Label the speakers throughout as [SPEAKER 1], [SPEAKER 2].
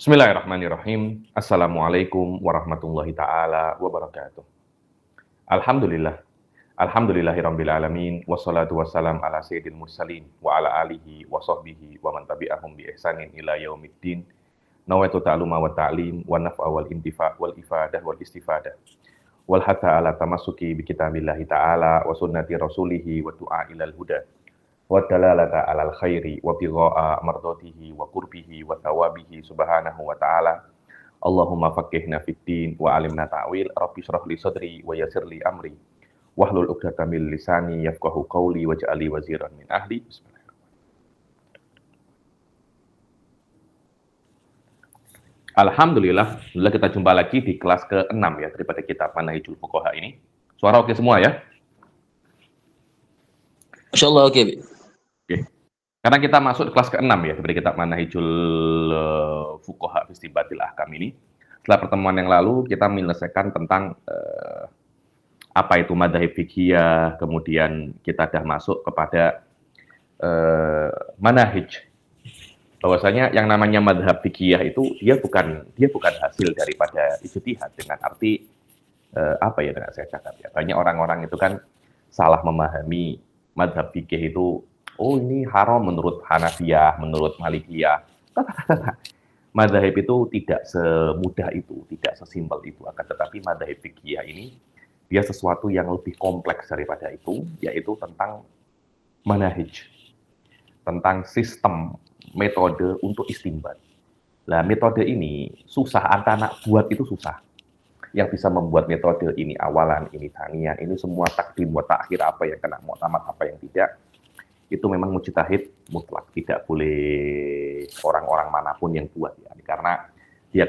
[SPEAKER 1] Bismillahirrahmanirrahim. Assalamualaikum warahmatullahi taala wabarakatuh. Alhamdulillah. Alhamdulillahirabbil alamin wassalatu wassalam ala sayyidil mursalin wa ala alihi wa sahbihi wa man tabi'ahum bi ihsanin ila yaumiddin. Nawaitu ta'luma wa ta'lim wa naf'a wal intifa' wal ifadah wal istifadah. Wal hatha ala tamassuki bi kitabillahi ta'ala wa sunnati rasulihi wa du'a ilal huda. Wa dalalata alal khairi wa bigha'a mardatihi wa qurbihi wa thawabihi subhanahu wa ta'ala. Allahumma faqihna fid din wa alimna ta'wil, rabbi shrah li sadri wa yassir li amri wahlul 'uqdatam min lisani yafqahu qawli waj'al li waziran min ahli. Alhamdulillah, kita jumpa lagi di kelas ke-6 ya daripada kitab Manhajul Fuqaha ini. Suara oke semua ya?
[SPEAKER 2] Insyaallah oke.
[SPEAKER 1] Oke. Karena kita masuk di kelas ke-6 ya dari kitab Manhajul Fuqaha fi Istinbatil Ahkam ini. Setelah pertemuan yang lalu kita menyelesaikan tentang apa itu madzhab fiqhiyah, kemudian kita sudah masuk kepada manahij. Bahwasanya yang namanya madzhab fiqhiyah itu dia bukan hasil daripada ijtihad, dengan arti apa ya dengan saya cakap ya. Banyak orang-orang itu kan salah memahami madzhab fikih itu, oh ini haram menurut Hanafiyah, menurut Malikiyah. Madzhab itu tidak semudah itu, tidak sesimpel itu. Akan tetapi madzhab fikih ini dia sesuatu yang lebih kompleks daripada itu, yaitu tentang manahij, tentang sistem, metode untuk istinbat. Nah, metode ini susah, anak buat itu susah. Yang bisa membuat metode ini awalan, ini tanian, ini semua takdim wa ta'khir, apa yang kena mu'tamad, apa yang tidak, itu memang mujtahid mutlak, tidak boleh orang-orang manapun yang buat ya, karena dia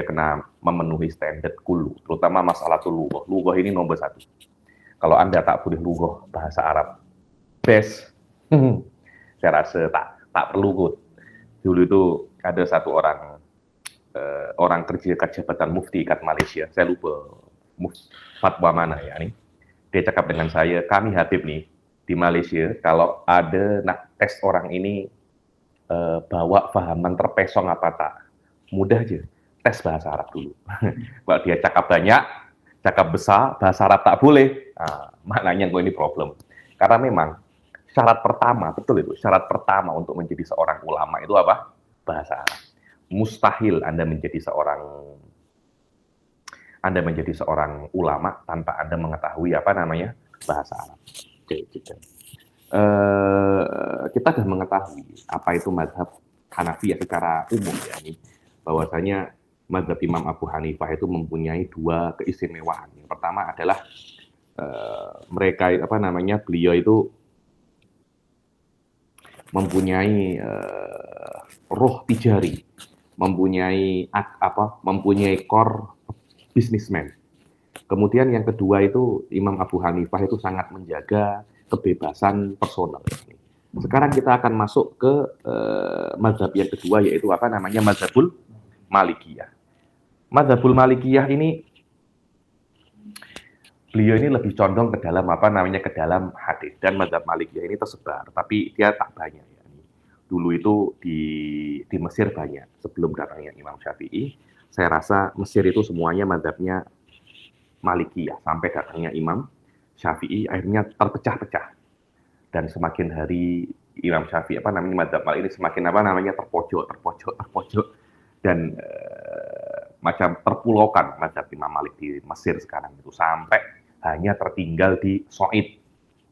[SPEAKER 1] kena memenuhi standar kullu, terutama masalah lughah. Lughah ini nomor satu. Kalau Anda tak boleh lughah bahasa Arab best, saya rasa tak perlu kot. Dulu itu ada satu orang kerja jabatan mufti kat Malaysia, saya lupa fatwa mana ya nih. Dia cakap dengan saya, kami Habib nih di Malaysia, kalau ada nak tes orang ini bawa fahaman terpesong apa tak, mudah aja, tes bahasa Arab dulu. Kalau dia cakap banyak, cakap besar, bahasa Arab tak boleh, maknanya gue ini problem. Karena memang syarat pertama, betul itu, syarat pertama untuk menjadi seorang ulama itu apa? Bahasa Arab. Mustahil Anda menjadi seorang ulama tanpa Anda mengetahui apa namanya bahasa Arab. Oke, gitu. Kita sudah mengetahui apa itu mazhab Hanafiyah secara umum ya, ini bahwasanya mazhab Imam Abu Hanifah itu mempunyai dua keistimewaan. Yang pertama adalah beliau itu mempunyai roh tijari, mempunyai core businessman. Kemudian yang kedua itu Imam Abu Hanifah itu sangat menjaga kebebasan personal. Sekarang kita akan masuk ke mazhab yang kedua, yaitu apa namanya mazhabul Malikiyah. Mazhabul Malikiyah ini beliau ini lebih condong ke dalam ke dalam hadis, dan mazhab Malikiyah ini tersebar, tapi dia tak banyak ya. Dulu itu di Mesir banyak sebelum datangnya Imam Syafi'i. Saya rasa Mesir itu semuanya mazhabnya Malikiyah sampai datangnya Imam Syafi'i akhirnya terpecah-pecah. Dan semakin hari Imam Syafi'i mazhab Malik ini semakin terpojok dan macam terpulaukan mazhab Imam Malik di Mesir sekarang itu, sampai hanya tertinggal di Soid.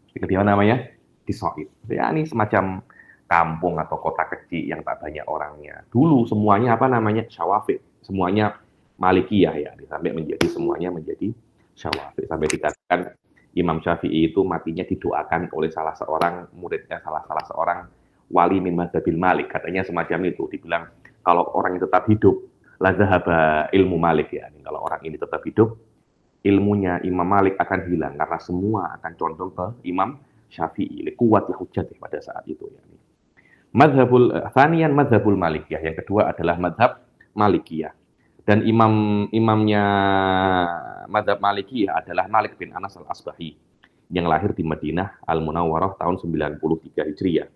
[SPEAKER 1] Di mana namanya? Di Soid. Ya ini semacam kampung atau kota kecil yang tak banyak orangnya. Dulu semuanya Syawafi, semuanya Malikiyah ya, sampai semuanya menjadi Syawafi, sampai dikatakan Imam Syafi'i itu matinya didoakan oleh salah seorang muridnya, salah seorang wali min mazhabil Malik, katanya semacam itu. Dibilang kalau orang itu tetap hidup, la zahaba ilmu Malik ya. Kalau orang ini tetap hidup, ilmunya Imam Malik akan hilang karena semua akan condong ke Imam Syafi'i. Kuat hujjah pada saat itu ya. Mazhabul Malikiyah. Yang kedua adalah mazhab Malikiyah. Dan imamnya mazhab Malikiyah adalah Malik bin Anas al-Asbahi, yang lahir di Madinah Al-Munawwarah tahun 93 Hijriah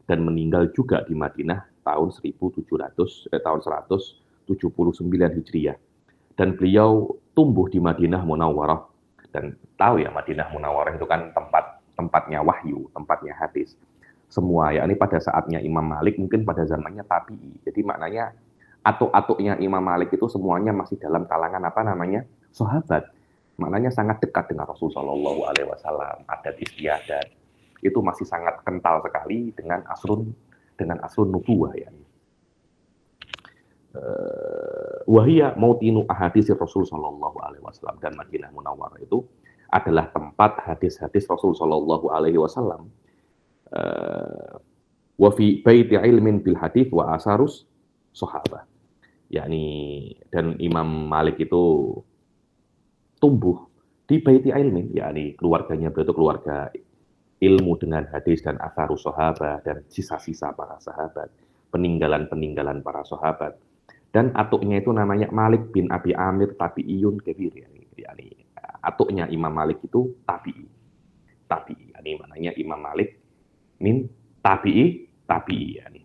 [SPEAKER 1] dan meninggal juga di Madinah tahun 179 Hijriah. Dan beliau tumbuh di Madinah Munawwarah. Dan tahu ya, Madinah Munawwarah itu kan tempatnya wahyu, tempatnya hadis. Semua ya, ini pada saatnya Imam Malik, mungkin pada zamannya tabi'i. Jadi maknanya atuk-atuknya Imam Malik itu semuanya masih dalam kalangan apa namanya? Sahabat. Maknanya sangat dekat dengan Rasul Shallallahu alaihi wasallam, adat istiadat. Itu masih sangat kental sekali dengan asrun nubuwah ya. Wahia mautinu ahadits Rasul Shallallahu alaihi wasallam, dan Madinah Munawwarah itu adalah tempat hadis-hadis Rasul Shallallahu alaihi wasallam. Wa fi baiti ilmin bil hadits wa asarus sahabah. Yakni, dan Imam Malik itu tumbuh di baiti ilmin, yakni keluarganya beliau itu keluarga ilmu dengan hadis dan asarus sahabah, dan sisa-sisa para sahabat, peninggalan-peninggalan para sahabat. Dan atuknya itu namanya Malik bin Abi Amir Tabi'iyun Kabir. Yani atuknya Imam Malik itu tabi'i. Yani maknanya Imam Malik min tabi'i. Yani.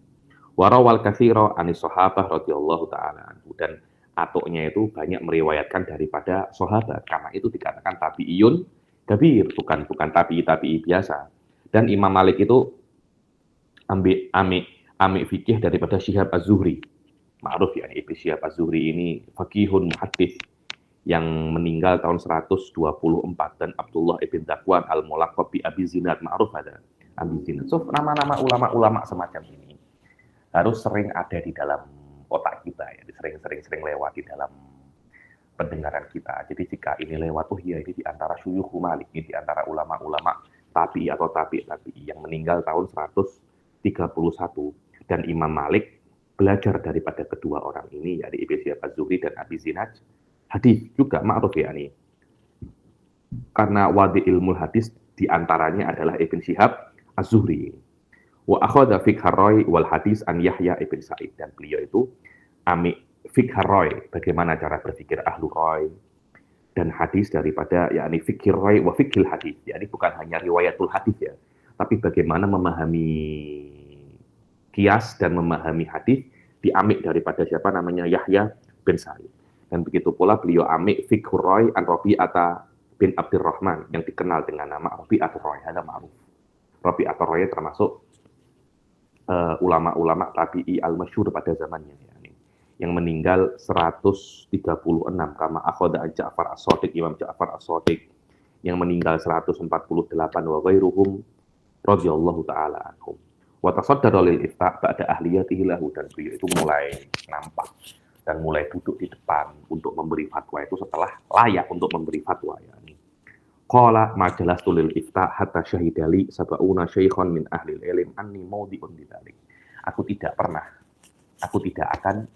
[SPEAKER 1] Warawal katsira anis sahabah radhiyallahu taala anhu, dan atuknya itu banyak meriwayatkan daripada sahabat. Karena itu dikatakan tabi'iyun kabir, bukan tabi'i biasa. Dan Imam Malik itu ambil fikih daripada Syihab Az-Zuhri. Ma'ruf ya, Ibnu Syihab Az-Zuhri ini faqihun muhaddits yang meninggal tahun 124, dan Abdullah ibn Zakwan al-Mulaqab bi Abi Zinad, ma'ruf ada Abi Zinad. So nama-nama ulama-ulama semacam ini harus sering ada di dalam otak kita ya, sering lewat di dalam pendengaran kita. Jadi jika ini lewat, oh iya, ini di antara syuyukh Malik, ini di antara ulama-ulama tabi'i atau tabi'i yang meninggal tahun 131, dan Imam Malik belajar daripada kedua orang ini, yakni Ibnu Syihab Az-Zuhri dan Abi Zinad, hadis juga ma'ruf ya ini. Karena wadi ilmu hadis diantaranya adalah Ibnu Syihab Az-Zuhri. Wa akhadha fiqh ar-ra'i wal hadis an Yahya ibn Sa'id, dan beliau itu ambil fiqh ar-ra'i, bagaimana cara berpikir ahlu ra'i, dan hadis daripada yakni fikir ra'i wa fiqhil hadis, yakni bukan hanya riwayatul hadis ya, tapi bagaimana memahami kias dan memahami hadis diambil daripada siapa namanya Yahya bin Sa'id. Dan begitu pula beliau ambil fiqhur ra'i an Rabi'ah bin Abdurrahman, yang dikenal dengan nama Rabi'atul Ra'i. Ada ma'ruf. Rabi'atul Ra'i termasuk ulama-ulama tabi'i al-masyhur pada zamannya ya, yang meninggal 136, kama akhadha Ja'far As-Shadiq, Imam Ja'far As-Shadiq yang meninggal 148, wa ghairuhum radhiyallahu taala anhum. Wa tasaddara lil ifta' ba'da ahliyatihi lahu, dan beliau itu mulai nampak dan mulai duduk di depan untuk memberi fatwa itu setelah layak untuk memberi fatwa ya. Qala majalastu lil ifta' hatta syahidali sab'una syaikhan min ahli ilm anni mawdi'un bidzalik. Aku tidak akan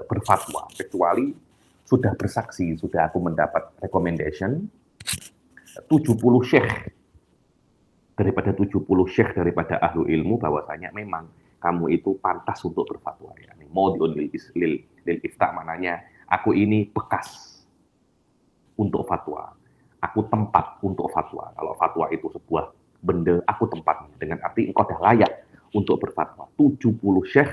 [SPEAKER 1] berfatwa kecuali sudah bersaksi, sudah aku mendapat recommendation 70 syekh daripada ahlu ilmu bahwasanya memang kamu itu pantas untuk berfatwa ya. Maudiun lil ifta, maknanya aku ini bekas untuk fatwa. Aku tempat untuk fatwa. Kalau fatwa itu sebuah benda, aku tempatnya. Dengan arti engkau dah layak untuk berfatwa. 70 syekh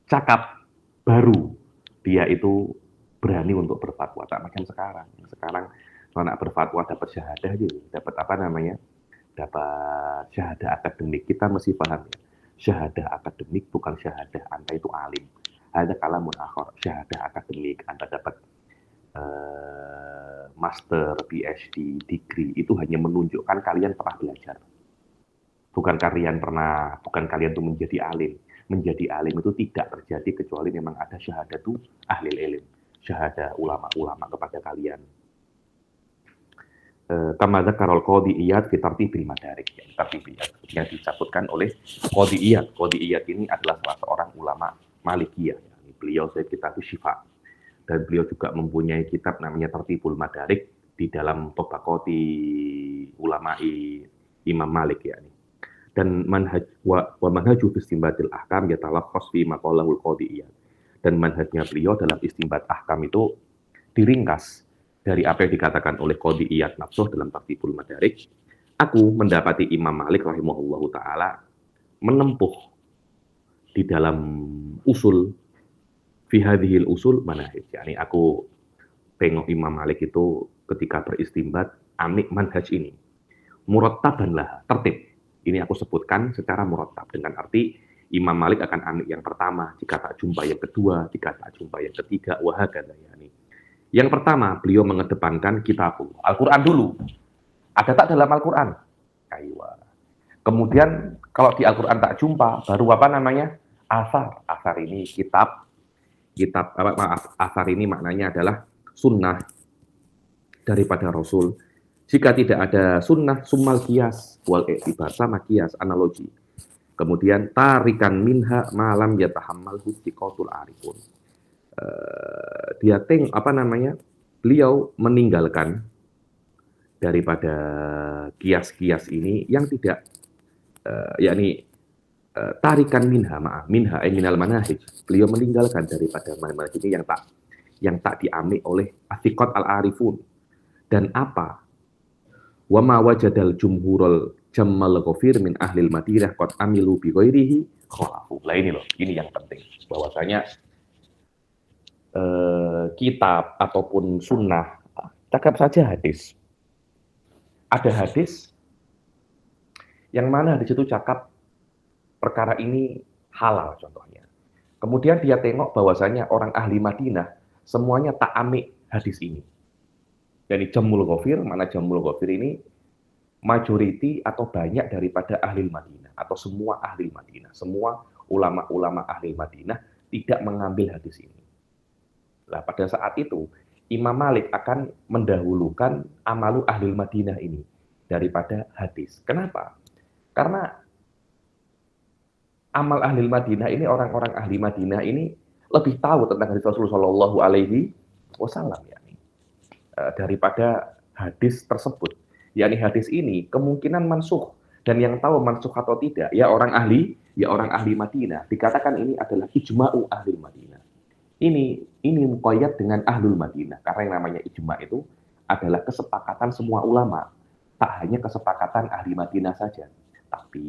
[SPEAKER 1] cakap baru dia itu berani untuk berfatwa. Tak macam sekarang. Sekarang kalau nak berfatwa dapat syahadah aja, dapat apa namanya? Dapat syahadah akademik. Kita mesti paham ya. Syahadah akademik bukan syahadah Anda itu alim. Ada kalamun akhir, syahadah akademik. Anda dapat master, PhD, degree, itu hanya menunjukkan kalian pernah belajar. Bukan kalian itu menjadi alim. Menjadi alim itu tidak terjadi kecuali memang ada syahadah itu ahli ilm. Syahadah ulama-ulama kepada kalian. Kama dzakarul Qadhi Iyad fi tartibil madarik, yang disebutkan oleh Qadhi Iyad. Qadhi Iyad ini adalah salah seorang ulama Malikiyah. Beliau saya kitab Syifa, dan beliau juga mempunyai kitab namanya Tartibul Madarik di dalam Tabaqati ulama'i Imam Malik ya. Dan manhaj wa manhaju fi istinbatil ahkam yatalakhas fi maqalahul Qadhi Iyad. Dan manhajnya beliau dalam istinbat ahkam itu diringkas dari apa yang dikatakan oleh Qadhi Iyad nafsuh dalam Tartibul Madarik. Aku mendapati Imam Malik rahimahullahu taala menempuh di dalam usul fi hadhil usul manahij. Yani aku tengok Imam Malik itu ketika beristimbat amik manhaj ini. Murattaban lah, tertib. Ini aku sebutkan secara murattab dengan arti Imam Malik akan amik yang pertama, jika tak jumpa yang kedua, jika tak jumpa yang ketiga, wahakadha yani. Yang pertama, beliau mengedepankan kitabullah, Al-Qur'an dulu. Ada tak dalam Al-Qur'an? Aywa. Kemudian kalau di Al-Qur'an tak jumpa, baru apa namanya? Asar. Asar ini kitab asar ini maknanya adalah sunnah daripada Rasul. Jika tidak ada sunnah, summal kias wal i'tibar, sama kias, analogi. Kemudian tarikan minha malam yatahammal hutiqatul arifun. Dia beliau meninggalkan daripada kias-kias ini yang tidak yakni tarikan minha minal manahij. Beliau meninggalkan daripada manhaj ini yang tak diambil oleh athiqat al-arifun. Dan apa? Wa ma wajadal jumhurul jammal ghafir min ahlil Madinah qad amilu bi ghairihi khalafu. Lah ini loh, ini yang penting. Bahwasanya kitab ataupun sunnah, cakap saja hadis. Ada hadis yang mana hadis itu cakap perkara ini halal contohnya. Kemudian dia tengok bahwasanya orang ahli Madinah semuanya tak amik hadis ini. Jadi jamul ghafir, mana jamul ghafir ini majority atau banyak daripada ahli Madinah atau semua ahli Madinah, semua ulama-ulama ahli Madinah tidak mengambil hadis ini. Nah, pada saat itu Imam Malik akan mendahulukan amalu ahli Madinah ini daripada hadis. Kenapa? Karena amal ahli Madinah ini, orang-orang ahli Madinah ini lebih tahu tentang hadis Rasulullah Shallallahu Alaihi Wasallam daripada hadis tersebut. yakni hadis ini kemungkinan mansuh, dan yang tahu mansuh atau tidak ya orang ahli Madinah. Dikatakan ini adalah ijma'u ahli Madinah. Ini muqayyad dengan ahlul Madinah, karena yang namanya ijma' itu adalah kesepakatan semua ulama, tak hanya kesepakatan ahli Madinah saja. Tapi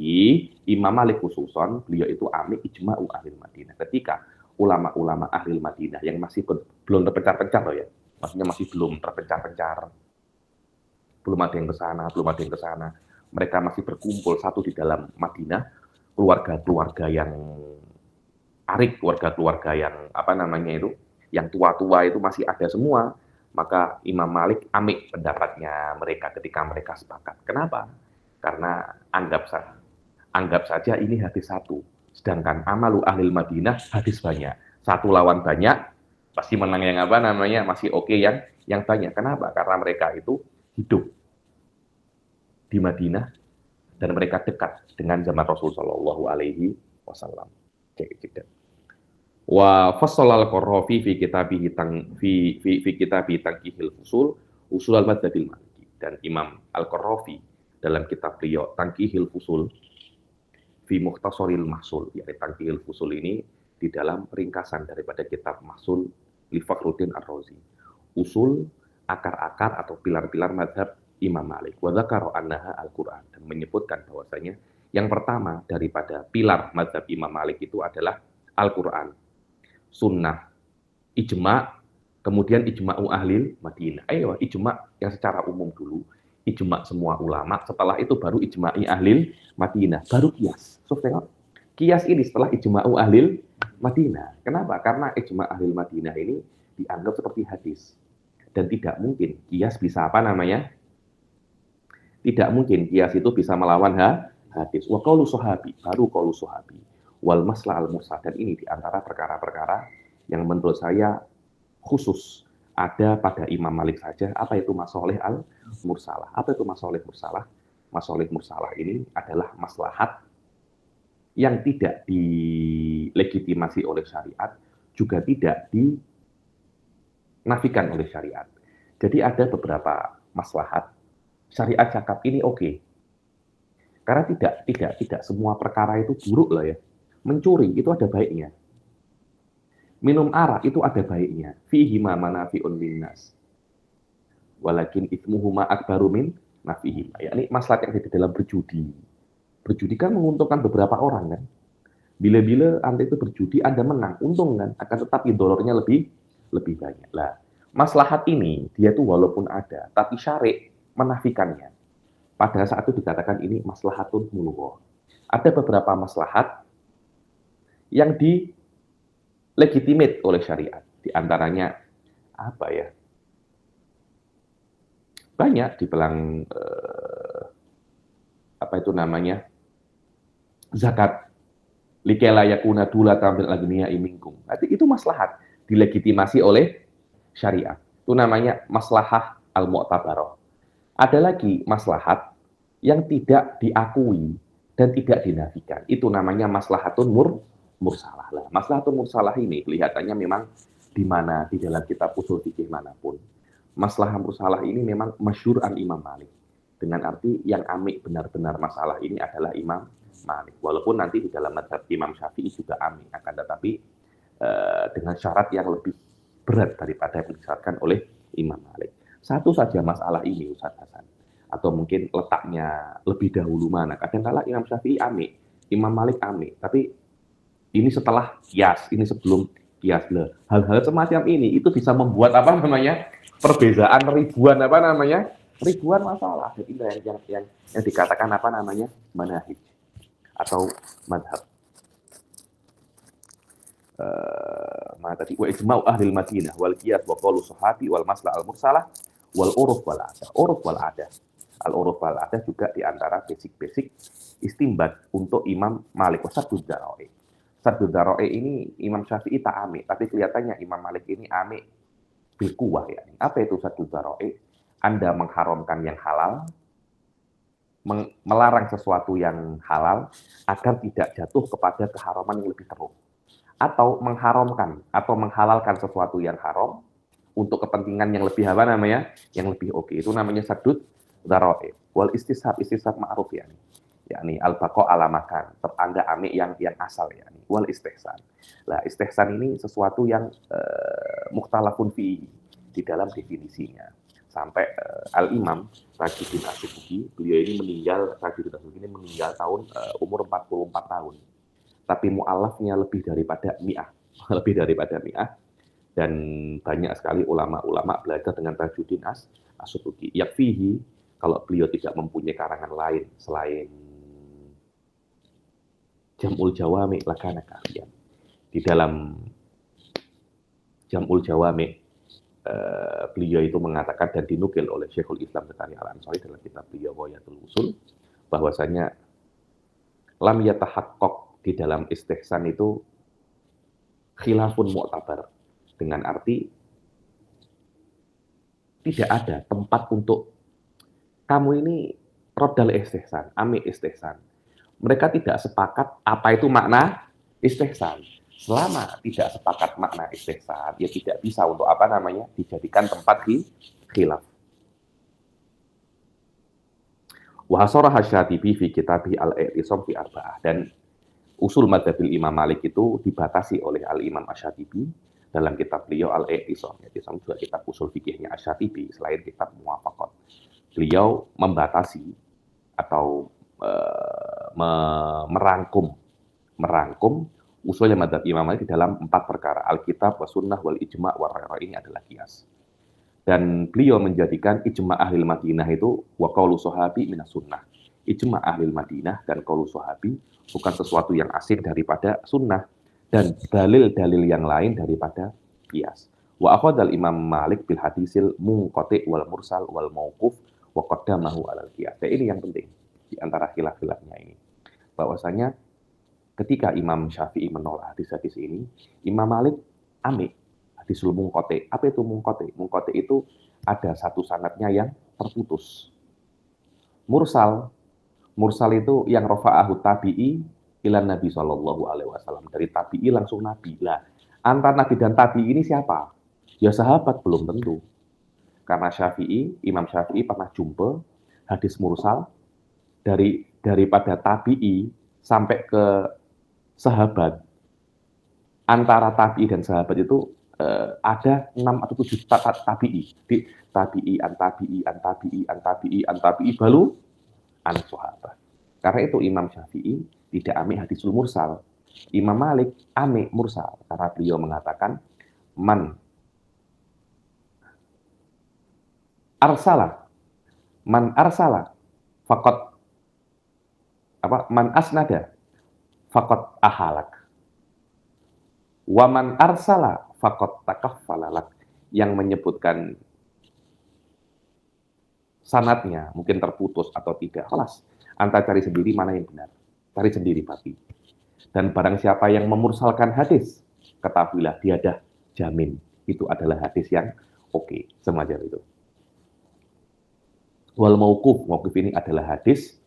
[SPEAKER 1] Imam Malik khususon, beliau itu amil ijma'u ahli Madinah. Ketika ulama-ulama ahli Madinah yang masih belum terpencar-pencar loh ya, maksudnya masih belum terpencar-pencar, belum ada yang ke sana, mereka masih berkumpul satu di dalam Madinah, keluarga-keluarga yang arik, keluarga-keluarga yang yang tua-tua itu masih ada semua. Maka Imam Malik amik pendapatnya mereka ketika mereka sepakat. Kenapa? Karena anggap saja ini hadis satu, sedangkan amalu ahli Madinah hadis banyak. Satu lawan banyak, pasti menang yang masih oke yang banyak. Kenapa? Karena mereka itu hidup di Madinah dan mereka dekat dengan zaman Rasul Shallallahu Alaihi Wasallam. Wa fassalal Qarrafi fi kitabihi tangkihil usul al-madhabil maliki, dan Imam Al-Qarrafi dalam kitab beliau Tangkihil Fusul fi Mukhtasaril Mahsul, yakni Tangkihil Fusul ini di dalam ringkasan daripada kitab Mahsul li Fakhruddin Ar-Razi, usul akar-akar atau pilar-pilar mazhab Imam Malik. Wa dzakara annaha Al-Qur'an, dan menyebutkan bahwasanya yang pertama daripada pilar mazhab Imam Malik itu adalah Al-Qur'an, sunnah, ijma', kemudian ijma'u ahlil Madinah. Ijma' yang secara umum dulu, ijma' semua ulama, setelah itu baru ijma'i ahlil Madinah, baru kias. So, tengok, kias ini setelah ijma'u ahlil Madinah. Kenapa? Karena ijma' ahlil Madinah ini dianggap seperti hadis. Dan tidak mungkin kias bisa tidak mungkin kias itu bisa melawan hadis. Wa qaulu sahabi, baru qaulu sahabi. Wal masla al-mursal, dan ini diantara perkara-perkara yang menurut saya khusus ada pada Imam Malik saja. Apa itu masoleh al-mursalah? Apa itu masoleh mursalah? Masoleh mursalah ini adalah maslahat yang tidak dilegitimasi oleh syariat, juga tidak dinafikan oleh syariat. Jadi ada beberapa maslahat syariat cakap ini oke. Karena tidak semua perkara itu buruk lah ya. Mencuri itu ada baiknya. Minum arak itu ada baiknya. Fihi ma manafi'un linnas. Walakin itsmuhuma akbaru min nafihim. Yakni maslahat yang ada di dalam berjudi. Berjudi kan menguntungkan beberapa orang kan. Bila-bila Anda itu berjudi, Anda menang, untung kan, akan tetapi dolornya lebih banyak. Lah, maslahat ini dia tuh walaupun ada, tapi syari menafikannya. Pada saat itu dikatakan ini maslahatun mulugah. Ada beberapa maslahat yang dilegitimate oleh syariat. Di antaranya apa ya? Banyak dibilang apa itu namanya? Zakat. Likela yakuna dula tambil agniya imingkum. Nanti itu maslahat dilegitimasi oleh syariat. Itu namanya maslahah al-mu'tabarah. Ada lagi maslahat yang tidak diakui dan tidak dinafikan. Itu namanya maslahatun mursalah. Lah, maslahatun mursalah ini kelihatannya memang di mana di dalam kitab usul fikih manapun. Maslahah mursalah ini memang masyhur an Imam Malik. Dengan arti yang amik benar-benar masalah ini adalah Imam Malik. Walaupun nanti di dalam mazhab Imam Syafi'i juga amik, akan tetapi dengan syarat yang lebih berat daripada yang disyaratkan oleh Imam Malik. Satu saja masalah ini, Ustaz Hasan, atau mungkin letaknya lebih dahulu mana. Kadang-kala Imam Syafi'i amik, Imam Malik amik, tapi ini setelah kias, ini sebelum kias. Hal-hal semacam ini itu bisa membuat apa namanya perbedaan ribuan apa namanya ribuan masalah. Jadi yang dikatakan apa namanya manhaj atau madhab. Mana tadi wa ijma'u ahli Madinah wal qiyas wa qaulu sahabi wal masla al mursalah wal uruf wal adah. Uruf wal adah. Al uruf wal adah juga di antara basic-basic istimbat untuk Imam Malik. Sadud Dara'i. Sadud Dara'i ini Imam Syafi'i tak amik, tapi kelihatannya Imam Malik ini amik bil kuwah ya. Apa itu Sadud Dara'i? Anda mengharamkan yang halal, melarang sesuatu yang halal agar tidak jatuh kepada keharaman yang lebih teruk. Atau mengharamkan atau menghalalkan sesuatu yang haram untuk kepentingan yang lebih apa namanya? Yang lebih oke. Itu namanya sadud dzara'i. Wal istishab ma'ruf ya. Yakni al-baqa ala makan. Anda amik yang asal ya. Wal istihsan. Lah istihsan ini sesuatu yang mukhtalafun fi di dalam definisinya. Sampai Al-Imam Tajuddin As-Subki, beliau ini meninggal, Tajuddin As-Subki ini meninggal tahun umur 44 tahun. Tapi mu'alafnya lebih daripada mi'ah, dan banyak sekali ulama-ulama belajar dengan Tajuddin As-Subki. Yakfihi, kalau beliau tidak mempunyai karangan lain selain Jam'ul Jawami' lakana kafian. Di dalam Jam'ul Jawami' beliau itu mengatakan dan dinukil oleh Syekhul Islam Zakaria Al-Ansari dalam kitab beliau Ghayatul Usul, bahwasanya lam yatahaqqaq di dalam istihsan itu khilafun mu'tabar, dengan arti tidak ada tempat untuk kamu ini rodal istihsan, amik istihsan. Mereka tidak sepakat apa itu makna istihsan. Selama tidak sepakat makna istihsan, ya tidak bisa untuk apa namanya dijadikan tempat khilaf. Wa hasaraha Syatibi fi kitabih al-i'tisam fi arba'ah, dan usul madzhabil Imam Malik itu dibatasi oleh Al-Imam Asy-Syatibi dalam kitab beliau Al-I'tisam. I'tisam juga kitab usul fikihnya Asy-Syatibi selain kitab Muwafaqat. Beliau membatasi atau merangkum usulnya madzhab Imam Malik di dalam 4 perkara, Alkitab, Sunnah, wal ijma' wa ra'ra, ini adalah kias. Dan beliau menjadikan ijma' ahli Madinah itu wa qaulu sahabi minas sunnah. Ijma' ahli Madinah dan qaulu sahabi bukan sesuatu yang asing daripada sunnah, dan dalil-dalil yang lain daripada kias. Wa akhadhal Imam Malik bil hadisil munqati' wal mursal wal mauquf wa qaddamahu alal qiyas. Ini yang penting di antara khilaf-khilafnya ini. Bahwasanya ketika Imam Syafi'i menolak hadis-hadis ini, Imam Malik amik hadisul munqati'. Apa itu munqati'? Munqati' itu ada satu sanadnya yang terputus. Mursal itu yang rafa'ahu tabi'i ila Nabi sallallahu alaihi wasallam. Dari tabi'i langsung Nabi. Lah, antara Nabi dan tabi'i ini siapa? Ya sahabat, belum tentu. Karena Imam Syafi'i pernah jumpa hadis mursal daripada tabi'i sampai ke sahabat. Antara tabi'i dan sahabat itu ada 6 atau 7 tabi'i. Tabi'i, an tabi'i, an tabi'i, an tabi'i, an tabi'i, baru an sahabat. Karena itu Imam Syafi'i tidak amik hadisul mursal. Imam Malik amik mursal karena beliau mengatakan man arsala faqat man asnada faqat ahalak wa man arsala faqat takaffalalak, yang menyebutkan sanatnya mungkin terputus atau tidak, kelas Anta cari sendiri mana yang benar, cari sendiri papi. Dan barang siapa yang memursalkan hadis, ketahuilah dia dah jamin itu adalah hadis yang oke, semacam itu. Wal mauquf ini adalah hadis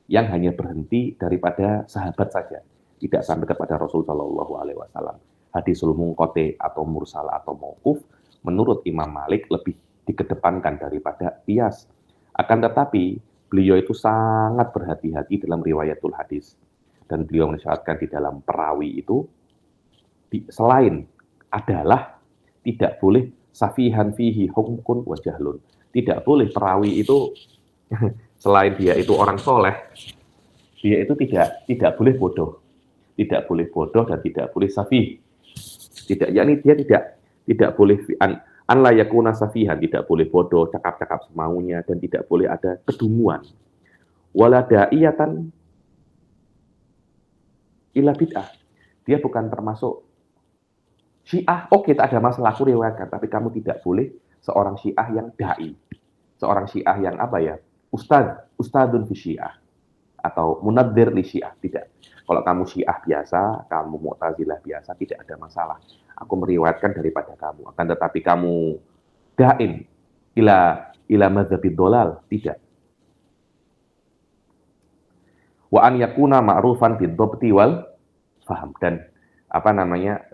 [SPEAKER 1] yang hanya berhenti daripada sahabat saja, tidak sampai kepada Rasul Shallallahu Alaihi Wasallam. Hadisul munqati atau mursal atau mauquf menurut Imam Malik lebih dikedepankan daripada qiyas. Akan tetapi beliau itu sangat berhati-hati dalam riwayatul hadis, dan beliau mensyaratkan di dalam perawi itu selain adalah tidak boleh safihan fihi hukmun wa jahlun. Tidak boleh perawi itu selain dia itu orang soleh, dia itu tidak boleh bodoh, dan tidak boleh safih. Yakni dia tidak boleh an la yakuna safihan, tidak boleh bodoh, cakap-cakap semaunya, dan tidak boleh ada kedunguan. Wala da'iyatan ila bid'ah. Dia bukan termasuk Syiah. Oke, tak ada masalah, aku riwayatkan, tapi kamu tidak boleh seorang Syiah yang dai. Seorang Syiah yang apa ya? Ustadun fi Syiah atau munadzir li Syiah, tidak. Kalau kamu Syiah biasa, kamu Mu'tazilah biasa, tidak ada masalah. Aku meriwayatkan daripada kamu. Akan tetapi kamu da'in ila madzhabid dolal, tidak. Wa an yakuna ma'rufan bid-dhabti wal faham, dan apa namanya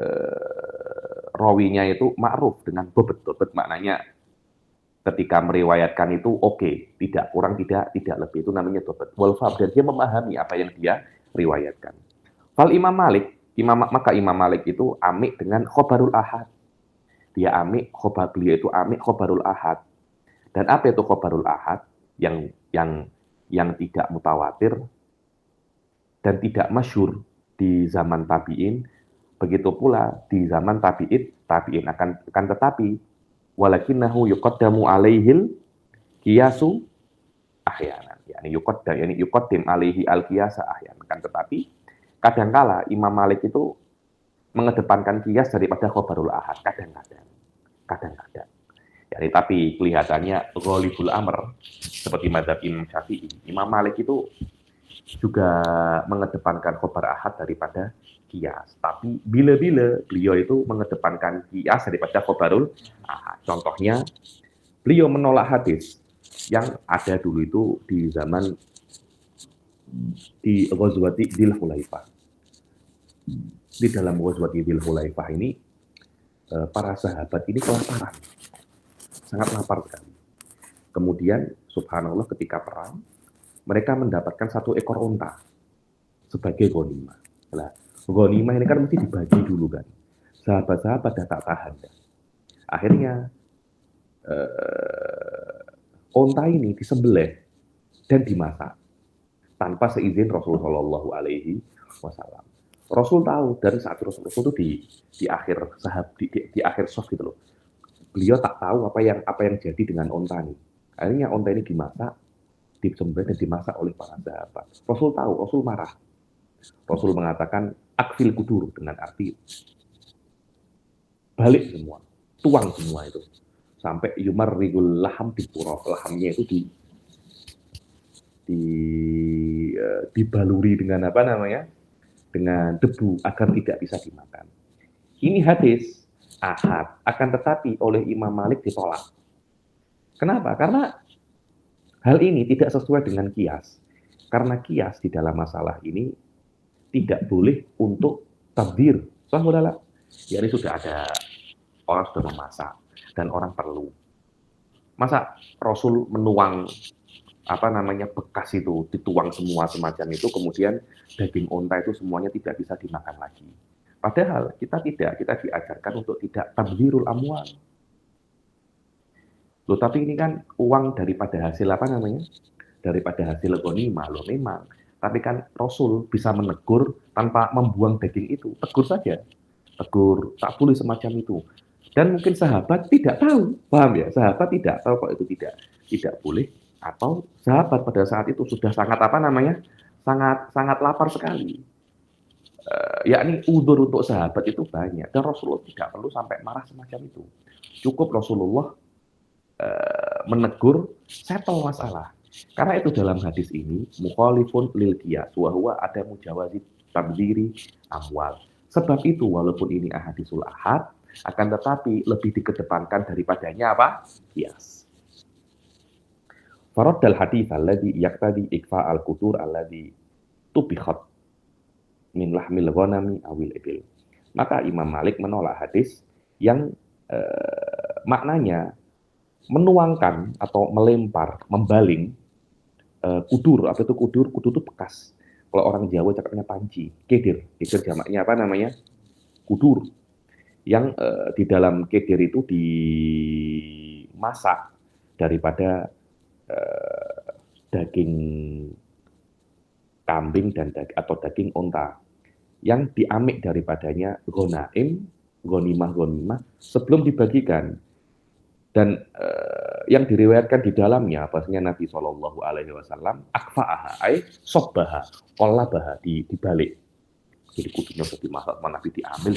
[SPEAKER 1] rawinya itu ma'ruf dengan dobt maknanya ketika meriwayatkan itu oke, tidak kurang, tidak lebih, itu namanya dobt wal faham, dan dia memahami apa yang dia riwayatkan. Fal Imam Malik, maka Imam Malik itu amik dengan khobarul ahad. Dia amik beliau itu amik khobarul ahad. Dan apa itu khobarul ahad? Yang tidak mutawatir dan tidak masyhur di zaman tabi'in, begitu pula di zaman tabi'in akan tetapi walakinnahu yuqaddamu alaihil qiyasu ahyanan, yakni yuqaddim alaihi al-qiyasa ahyanan. Kan tetapi kadangkala Imam Malik itu mengedepankan qiyas daripada khobarul ahad, kadang-kadang. Tapi kelihatannya ghalibul amr seperti mazhab Imam Syafi'i, Imam Malik itu juga mengedepankan khobar ahad daripada qiyas. Tapi bila-bila beliau itu mengedepankan qiyas daripada khobarul ahad. Contohnya, beliau menolak hadis yang ada dulu itu di zaman di Ghazwati Dzul Hulaifah. Di dalam Ghazwati Dzul Hulaifah ini para sahabat ini kelaparan, sangat lapar sekali. Kemudian subhanallah ketika perang mereka mendapatkan 1 ekor unta sebagai ghanimah. Nah, ghanimah ini kan mesti dibagi dulu kan. Sahabat-sahabat dah tak tahan. Akhirnya unta ini disembelih dan dimasak tanpa seizin Rasul Shallallahu Alaihi Wasallam. Rasul tahu dari saat Rasul itu di akhir di akhir sof gitu loh. Beliau tak tahu apa yang jadi dengan unta ini. Akhirnya unta ini dimasak, disembelih dan dimasak oleh para sahabat. Rasul tahu, Rasul marah. Rasul mengatakan akfil kudur, dengan arti balik semua, tuang semua itu. Sampai yumar rigul laham di pura, lahamnya itu dibaluri dengan apa namanya? Dengan debu agar tidak bisa dimakan. Ini hadis ahad, akan tetapi oleh Imam Malik ditolak. Kenapa? Karena hal ini tidak sesuai dengan qiyas. Karena qiyas di dalam masalah ini tidak boleh untuk tabdir. Soalnya ya ini sudah ada orang sudah memasak dan orang perlu. Masa Rasul menuang apa namanya bekas itu dituang semua semacam itu, kemudian daging unta itu semuanya tidak bisa dimakan lagi. Padahal kita diajarkan untuk tidak tabdzirul amwal. Loh, tapi ini kan uang daripada hasil apa namanya? Daripada hasil ghanimah. Loh, memang Tapi kan Rasul bisa menegur tanpa membuang daging itu. Tegur saja. Tegur, tak boleh semacam itu. Dan mungkin sahabat tidak tahu, paham ya? Sahabat tidak tahu kok itu tidak boleh, atau sahabat pada saat itu sudah sangat apa namanya? Sangat sangat lapar sekali. Yakni udzur untuk sahabat itu banyak dan Rasulullah tidak perlu sampai marah semacam itu. Cukup Rasulullah menegur, settle masalah. Karena itu dalam hadis ini mukhalifun lil qiyas wa huwa ada mujawazi tabdiri amwal. Sebab itu walaupun ini ahadisul ahad akan tetapi lebih dikedepankan daripadanya apa? Qiyas. Faraddal hadits alladhi yaqtadi ikfa al-qutur alladhi tubikhat min lahmil ghanami awil ibil. Maka Imam Malik menolak hadis yang maknanya menuangkan atau melempar, membaling kudur. Apa itu kudur? Kudur itu bekas. Kalau orang Jawa cakapnya panci, kedir. Kedir jamaknya apa namanya? Kudur. Yang di dalam kedir itu dimasak daripada daging kambing dan atau daging onta yang diamik daripadanya ghonaim, ghanimah sebelum dibagikan. Dan yang diriwayatkan di dalamnya bahasanya Nabi Shallallahu Alaihi Wasallam akfa'aha, ay sobbaha, qallabaha, dibalik. Jadi kudunya sudah dimasak, Nabi diambil,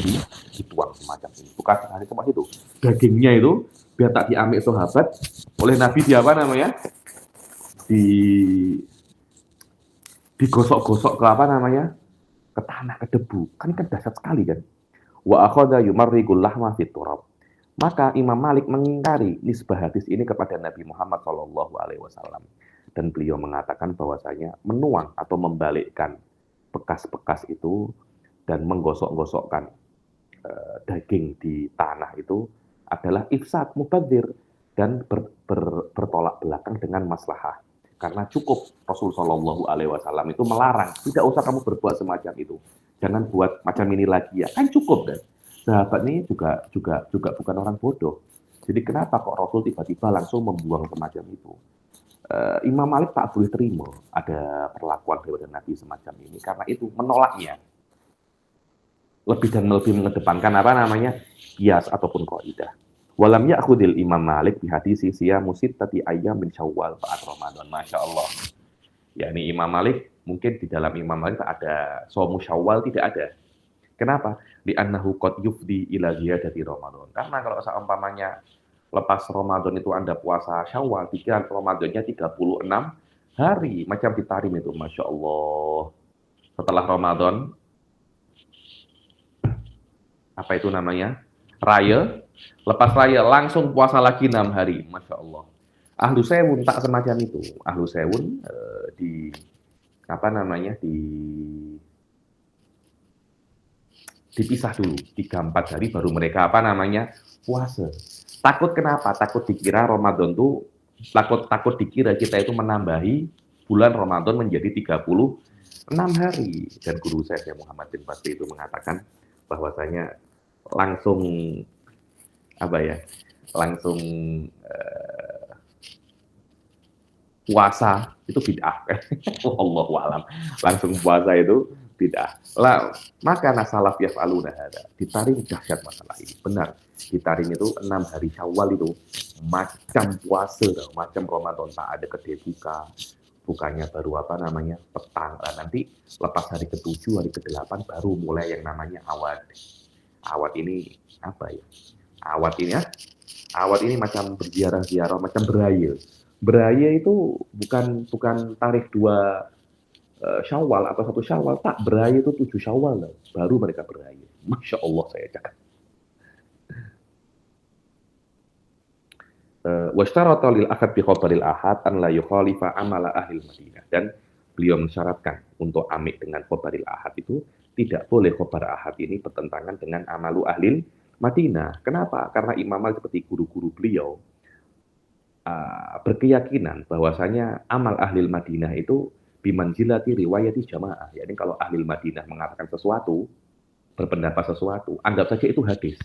[SPEAKER 1] dituang semacam ini. Bukan sekali semacam itu. Dagingnya itu biar tak diambil sahabat oleh Nabi di apa namanya? Digosok-gosok ke apa namanya? Ke tanah, ke debu. Kan dahsyat sekali kan. Wa akhadha yumarriqul lahma fit turab. Maka Imam Malik mengingkari nisbah hadis ini kepada Nabi Muhammad SAW dan beliau mengatakan bahwasanya menuang atau membalikkan bekas-bekas itu dan menggosok-gosokkan daging di tanah itu adalah ifsad mubadzir dan bertolak belakang dengan maslahah. Karena cukup Rasul Shallallahu Alaihi Wasallam itu melarang, tidak usah kamu berbuat semacam itu, jangan buat macam ini lagi ya, kan cukup kan. Sahabat ini juga bukan orang bodoh. Jadi kenapa kok Rasul tiba-tiba langsung membuang semacam itu? Imam Malik tak boleh terima ada perlakuan daripada Nabi semacam ini. Karena itu menolaknya. Lebih dan lebih mengedepankan apa namanya? Qiyas ataupun qaidah. Walam ya'khudil Imam Malik di hadisi siyamu sittati ayyam min Syawal ba'd Ramadan. Masya Allah. Yakni Imam Malik, mungkin di dalam Imam Malik ada Shaum Syawal, tidak ada. Kenapa? Li'annahu qad yufdi ila ziyadati Ramadan. Karena kalau seumpamanya lepas Ramadan itu Anda puasa Syawal, dikira Ramadannya 36 hari. Macam ditarim itu, Masya Allah. Setelah Ramadan, apa itu namanya? Raya. Lepas raya, langsung puasa lagi 6 hari. Masya Allah. Ahlu Sewun tak semacam itu. Ahlu Sewun di apa namanya? Dipisah dulu 3-4 hari baru mereka apa namanya puasa. Takut kenapa? Takut dikira Ramadan tuh takut dikira kita itu menambahi bulan Ramadan menjadi 36 hari. Dan guru saya Muhammad bin Basri itu mengatakan bahwasanya langsung apa ya? Langsung puasa itu bid'ah. Wallahu alam. Langsung puasa itu bid'ah. Lah, maka nasalaf yaf'aluna hada. Ditarim dahsyat masalah ini. Benar. Ditarim itu 6 hari Syawal itu macam puasa, macam Ramadan, tak ada kedai buka. Bukanya baru apa namanya? Petang. Nah, nanti lepas hari ke-7, hari ke-8 baru mulai yang namanya awad. Awad ini apa ya? Awad ini ya. Awad ini macam berziarah-ziarah, macam beraya. Beraya itu bukan tarikh 2 Syawal atau 1 Syawal, tak, beraya itu 7 Syawal loh. Baru mereka beraya. Masya Allah saya cakap. Washtarata lil akad bi khabaril ahad an la yukhalifa amala ahli Madinah. Dan beliau mensyaratkan untuk amik dengan khabaril ahad itu tidak boleh khabar ahad ini bertentangan dengan amalu ahli Madinah. Kenapa? Karena Imam Malik seperti guru-guru beliau berkeyakinan bahwasanya amal ahli Madinah itu bimanzilati riwayati jamaah. Yakni kalau ahli Madinah mengatakan sesuatu, berpendapat sesuatu, anggap saja itu hadis.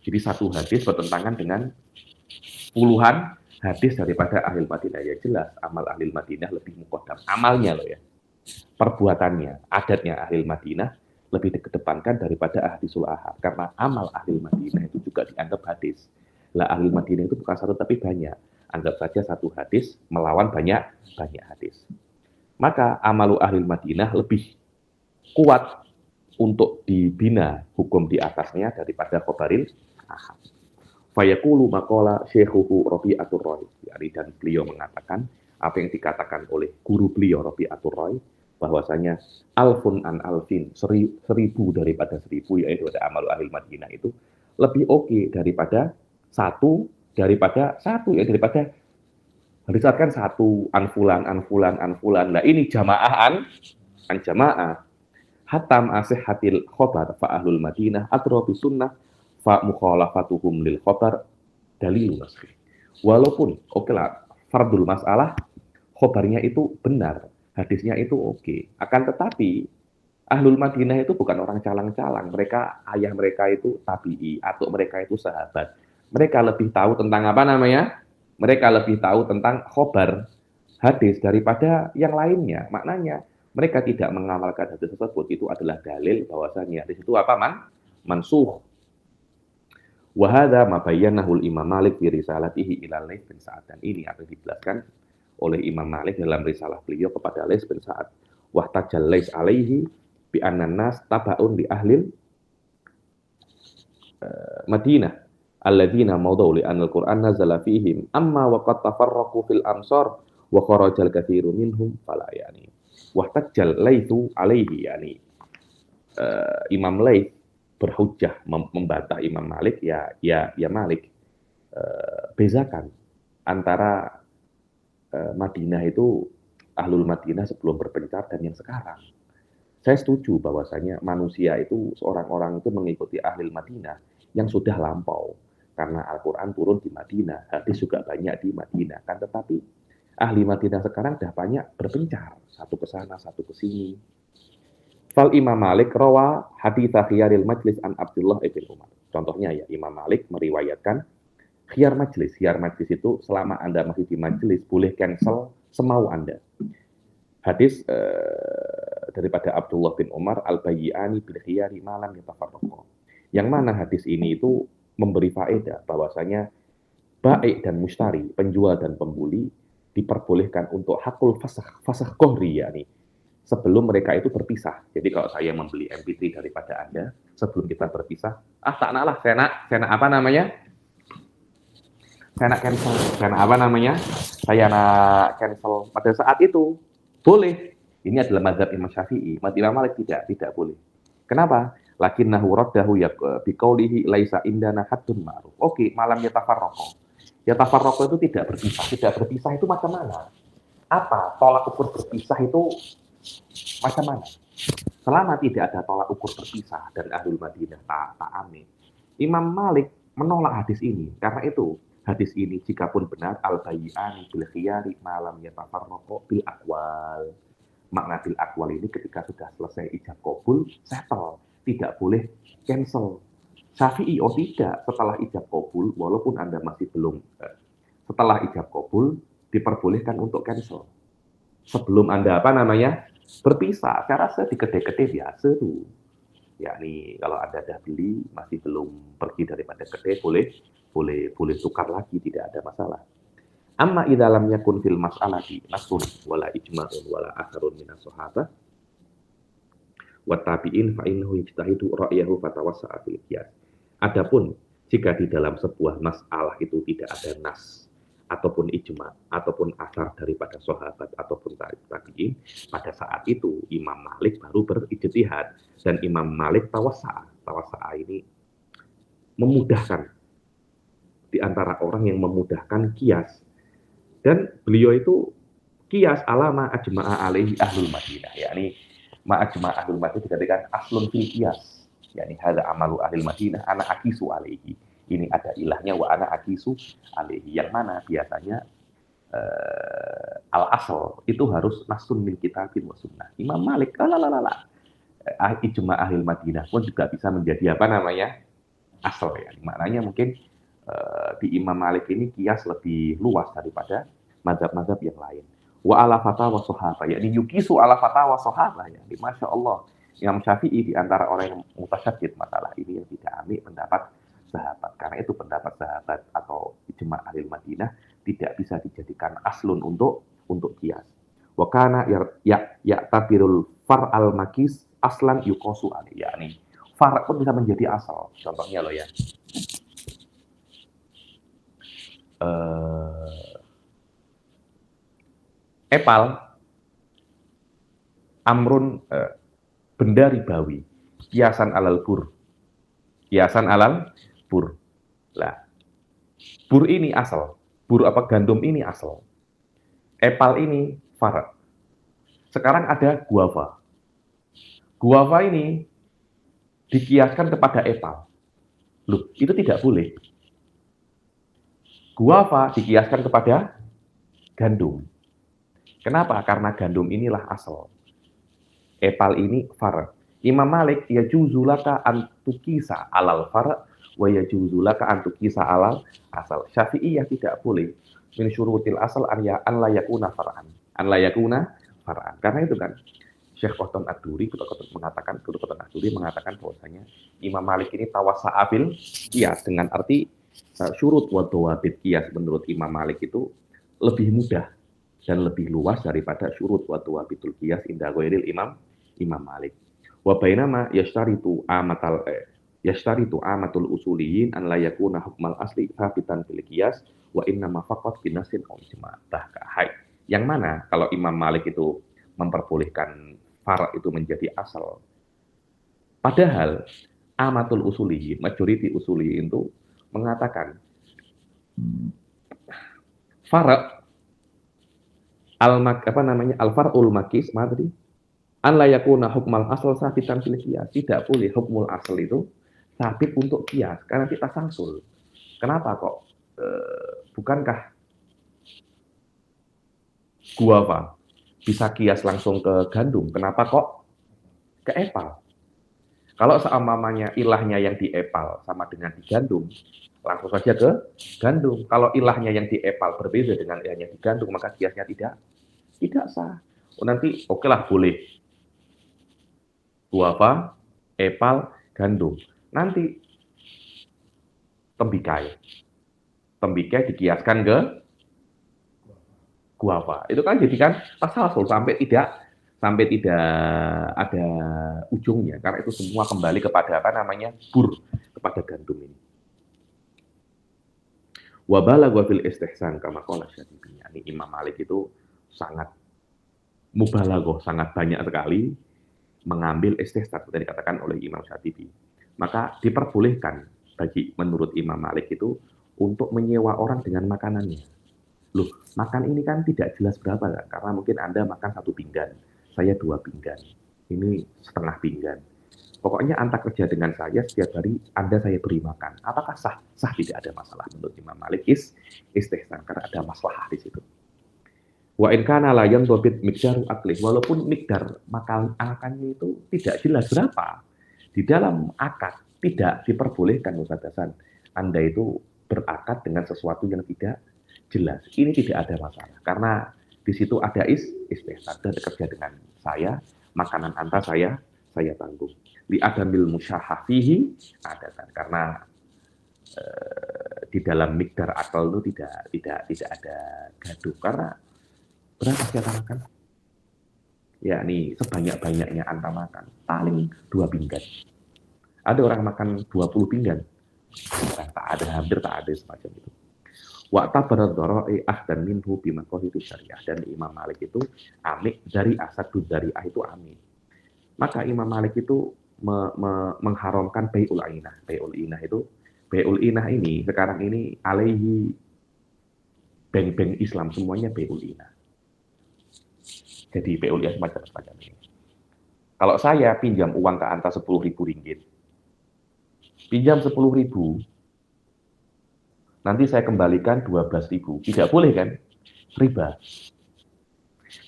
[SPEAKER 1] Jadi satu hadis bertentangan dengan puluhan hadis daripada ahli Madinah. Ya jelas amal ahli Madinah lebih muqaddam. Amalnya loh ya. perbuatannya, adatnya ahli Madinah lebih dikedepankan daripada ahadisul ahad. Karena amal ahli Madinah itu juga dianggap hadis. Lah ahli Madinah itu bukan satu tapi banyak. Anggap saja satu hadis melawan banyak hadis. Maka amalu ahli Madinah lebih kuat untuk dibina hukum di atasnya daripada khobaril ahad. Fayaqulu maqala syekhuhu Rabi'atur Ra'i. Dan beliau mengatakan apa yang dikatakan oleh guru beliau Rabi'atur Ra'i bahwasanya alfun an alfin, seribu daripada seribu, yaitu ada amalu ahli Madinah itu lebih oke daripada satu, ya daripada berdasarkan satu anfulan. Nah ini jamaah an jamaah. Hatam asihhatil khobar fa ahlul Madinah atrobi sunnah fa mukhalafatuhum lil khobar dalilun nasri. Walaupun oke lah fardul masalah khobarnya itu benar, hadisnya itu oke. Akan tetapi ahlul Madinah itu bukan orang calang-calang. Mereka, ayah mereka itu tabi'i, atau mereka itu sahabat. Mereka lebih tahu tentang apa namanya? Mereka lebih tahu tentang khobar hadis daripada yang lainnya. Maknanya mereka tidak mengamalkan hadis tersebut, itu adalah dalil bahwasanya hadis itu apa mansuh. Wa hadza ma bayyanahu Imam Malik fi risalatihi ila Laits bin Sa'ad. Dan ini apa yang dijelaskan oleh Imam Malik dalam risalah beliau kepada Laits bin Sa'ad. Wa tajallais alaihi bi annan nas tabaun li ahlil Madinah alladzina mawdau li anal Qur'an nazala fihim amma wa qad tafarraqu fil amsar wa kharajal katsiru minhum fala yani wa tajal laitu alaihi yani Imam Laits berhujjah membantah Imam Malik ya Malik bezakan antara Madinah itu ahlul Madinah sebelum berpencar dan yang sekarang. Saya setuju bahwasanya manusia itu seorang orang itu mengikuti ahli Madinah yang sudah lampau karena Al-Qur'an turun di Madinah, hadis juga banyak di Madinah kan, tetapi ahli Madinah sekarang sudah banyak berpencar, satu ke sana, satu ke sini. Fal Imam Malik rawa hadits khiyaril majlis an Abdullah ibn Umar. Contohnya ya, Imam Malik meriwayatkan khiyar majlis. Khiyar majlis itu selama Anda masih di majlis boleh cancel semau Anda. Hadis daripada Abdullah bin Umar al-bayyi'ani bil khiyari malam yatafarraqa. Yang mana hadis ini itu memberi faedah bahwasanya baik dan mustari, penjual dan pembeli diperbolehkan untuk hakul fasakh kohri, yakni sebelum mereka itu berpisah. Jadi kalau saya membeli MP3 daripada Anda, sebelum kita berpisah, tak nak lah, saya nak apa namanya? Saya nak cancel. Saya nak cancel pada saat itu. Boleh. Ini adalah mazhab Imam Syafi'i. Mazhab Imam Malik tidak boleh. Kenapa? Lakinnahu raddahu ya biqaulihi laisa indana haddun ma'ruf. Oke, malam yatafarraqo. Yatafarraqo itu tidak berpisah. Tidak berpisah itu macam mana? Apa? Tolak ukur berpisah itu macam mana? Selama tidak ada tolak ukur berpisah dan ahlul Madinah tak amin. Imam Malik menolak hadis ini. Karena itu, hadis ini jika pun benar al-bayyi'ani bil khiyari malam yatafarraqo bil aqwal. Makna bil aqwal ini ketika sudah selesai ijab qabul, settle, tidak boleh cancel. Syafi'i tidak, setelah ijab qabul walaupun Anda masih belum setelah ijab qabul diperbolehkan untuk cancel. Sebelum Anda berpisah, saya rasa di kedai-kedai biasa tuh. Yakni kalau Anda dah beli masih belum pergi daripada kedai boleh tukar lagi, tidak ada masalah. Amma idza lam yakun fil mas'alati nasun wala ijma'un wala asarun minas sahabah wa tabi'in fa innahu yajtahidu ra'yahu fatawassa'a fil qiyas. Adapun jika di dalam sebuah masalah itu tidak ada nas ataupun ijma ataupun asar daripada sahabat ataupun tabi'in, pada saat itu Imam Malik baru berijtihad, dan Imam Malik tawassa'a ini memudahkan di antara orang yang memudahkan qiyas. Dan beliau itu qiyas alama ajma'a alaihi ahlul Madinah, yakni ma ajma'a ahlul Madinah dikatakan aslun fil qiyas, yakni hadza amalu ahlul Madinah ana akisu alaihi. Ini ada ilahnya wa ana akisu alaihi, yang mana biasanya al-asl itu harus nasun min kitabin wa sunnah. Imam Malik ijma' ahlul Madinah pun juga bisa menjadi asal ya. Maknanya mungkin di Imam Malik ini kias lebih luas daripada mazhab-mazhab yang lain. wa ala fatawa sahabah, yakni yukisu ala fatawa sahabah, ya. Masya Allah. Imam Syafi'i di antara orang yang mutasyaddid masalah ini yang tidak ambil pendapat sahabat. Karena itu pendapat sahabat atau ijma' ahli Madinah tidak bisa dijadikan aslun untuk kias. Wa kana tabirul far al makis aslan yukosu ali, yakni far pun bisa menjadi asal. Contohnya loh ya. Epal amrun benda ribawi, kiasan alal bur. Kiasan alal bur. Lah, bur ini asal. Bur apa gandum ini asal. Epal ini far. Sekarang ada guava. Guava ini dikiaskan kepada epal. Loh, itu tidak boleh. Guava dikiaskan kepada gandum. Kenapa? Karena gandum inilah asal. Epal ini far. Imam Malik ya juzulaka antukisa alal far wa ya juzulaka antukisa alal asal. Syafi'iyah tidak boleh min syurutil asal an la yakuna far'an. An la yakuna far'an. Karena itu kan Syekh Qutb Ad-Duri mengatakan bahwasanya Imam Malik ini tawassa'a bil qiyas dengan arti syurut wa dawabit qiyas menurut Imam Malik itu lebih mudah dan lebih luas daripada syurut wa dawabitul qiyas inda ghairil Imam Malik. Wa bainama yashtaritu amatul usuliyin an la yakuna hukmal asli habitan fil qiyas wa inna ma faqat binasin aw ijma'. Yang mana kalau Imam Malik itu memperbolehkan far itu menjadi asal. Padahal amatul usuliyin, majority usuliyin itu mengatakan far al-far'ul makis, mana tadi? An la yakuna hukmal asal sabitan fil qiyas. Tidak boleh hukmul asal itu sabit untuk qiyas karena kita sangsul. Kenapa kok? Bukankah guava bisa qiyas langsung ke gandum? Kenapa kok ke epal? Kalau seumpamanya ilahnya yang di epal sama dengan di gandum, langsung saja ke gandum. Kalau ilahnya yang di epal berbeda dengan ilahnya di gandum, maka qiyasnya tidak sah. Nanti okelah boleh guava, epal, gandum. Nanti tembikai dikiaskan ke guava. Itu kan jadikan tasalsul sampai tidak ada ujungnya. Karena itu semua kembali kepada bur, kepada gandum ini. Wa balagha fil istihsan kama qala Syatibi. Ini Imam Malik itu sangat mubalaghah, sangat banyak sekali mengambil istihsan seperti dikatakan oleh Imam Syatibi. Maka diperbolehkan menurut Imam Malik itu untuk menyewa orang dengan makanannya. Loh, makan ini kan tidak jelas berapa kan? Karena mungkin Anda makan 1 pinggan, saya 2 pinggan, ini setengah pinggan. Pokoknya Anda kerja dengan saya setiap hari, Anda saya beri makan. Apakah sah? Sah, tidak ada masalah menurut Imam Malik istihsan karena ada masalah di situ. Wa in kana la yandhabit miqdaru akli, walaupun mikdar makannya itu tidak jelas berapa. Di dalam akad tidak diperbolehkan Ustaz Anda itu berakad dengan sesuatu yang tidak jelas. Ini tidak ada masalah karena di situ ada istihsan. Anda bekerja dengan saya, makanan Anda saya tanggung. Li adamil musyahah fihi adatan, karena di dalam mikdar akal itu tidak ada gaduh. Karena berapa kita makan? Ya, ini sebanyak-banyaknya Anda makan. Paling 2 pinggan. Ada orang makan 20 pinggan. Hampir tak ada semacam itu. Wa'ta baradhara'i ahdan minhu bimaqahidi syariah. Dan Imam Malik itu amik dari asadud dari itu amik. Maka Imam Malik itu mengharamkan bai'ul inah. Bai'ul inah ini sekarang ini alaihi bank-bank Islam semuanya bai'ul inah. Jadi bai'ul inah semacam ini. Kalau saya pinjam uang ke Anda 10.000 ringgit, pinjam 10.000, nanti saya kembalikan 12.000. Tidak boleh kan? Riba.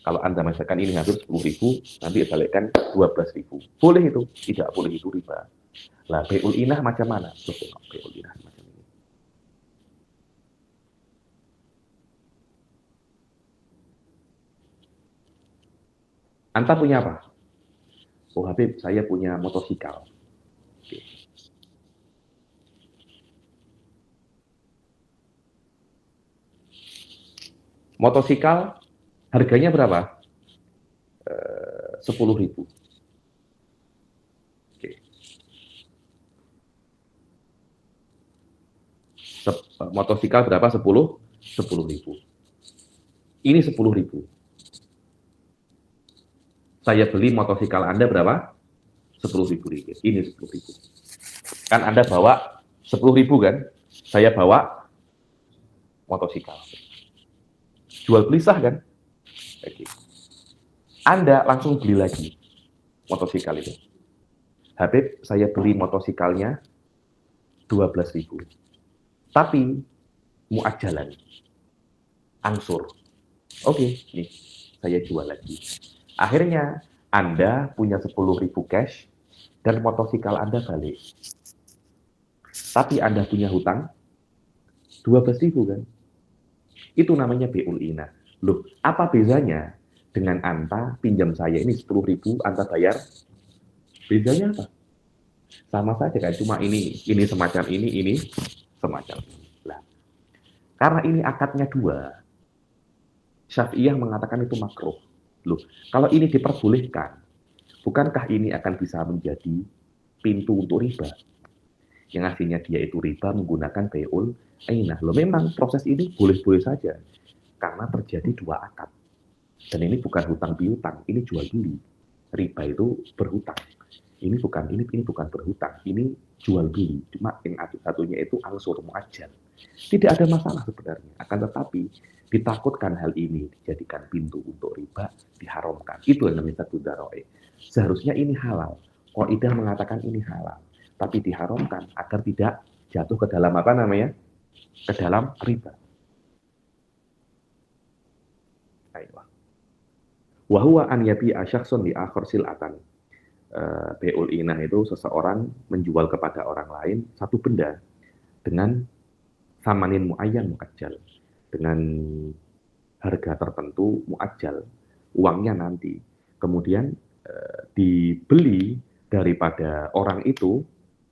[SPEAKER 1] Kalau Anda misalkan ini hampir 10.000, nanti balikkan 12.000. Boleh itu? Tidak boleh, itu riba. Lah, bai'ul inah macam mana? Bai'ul inah macam ini. Anta punya apa? Oh Habib, saya punya motosikal. Oke. Motosikal harganya berapa? 10.000. Oke. Motosikal berapa? 10.000. Ini 10.000. Saya beli motosikal Anda berapa? 10.000 ringgit. Ini 10.000. Kan Anda bawa 10.000 kan? Saya bawa motosikal. Jual beli sah kan? Oke. Anda langsung beli lagi motosikal itu. Habib, saya beli motosikalnya 12.000. Tapi muajalan, angsur. Oke, nih saya jual lagi. Akhirnya Anda punya 10.000 cash dan motosikal Anda balik. Tapi Anda punya hutang 12.000 kan? Itu namanya beul inah. Loh, apa bedanya dengan Anta pinjam saya ini 10.000, Anta bayar? Bedanya apa? Sama saja kan, cuma ini semacam ini semacam ini. Nah, karena ini akadnya dua, Syafi'iyah mengatakan itu makruh. Loh, kalau ini diperbolehkan, bukankah ini akan bisa menjadi pintu untuk riba? Yang aslinya dia itu riba menggunakan beul ainah. Loh, memang proses ini boleh-boleh saja karena terjadi dua akad. Dan ini bukan hutang piutang, ini jual beli. Riba itu berhutang. Ini bukan berhutang, ini jual beli. Cuma yang satunya itu angsur muajjal. Tidak ada masalah sebenarnya. Akan tetapi ditakutkan hal ini dijadikan pintu untuk riba, diharamkan. Itu yang namanya satu daroe. Seharusnya ini halal. Qaidah mengatakan ini halal, tapi diharamkan agar tidak jatuh ke dalam apa namanya? Ke dalam riba. Ayo. Wa huwa an yabi'a syakhsun li akhar sil'atan. Beul inah itu seseorang menjual kepada orang lain satu benda dengan samanin muayyan muajjal, dengan harga tertentu muajjal, uangnya nanti. Kemudian dibeli daripada orang itu,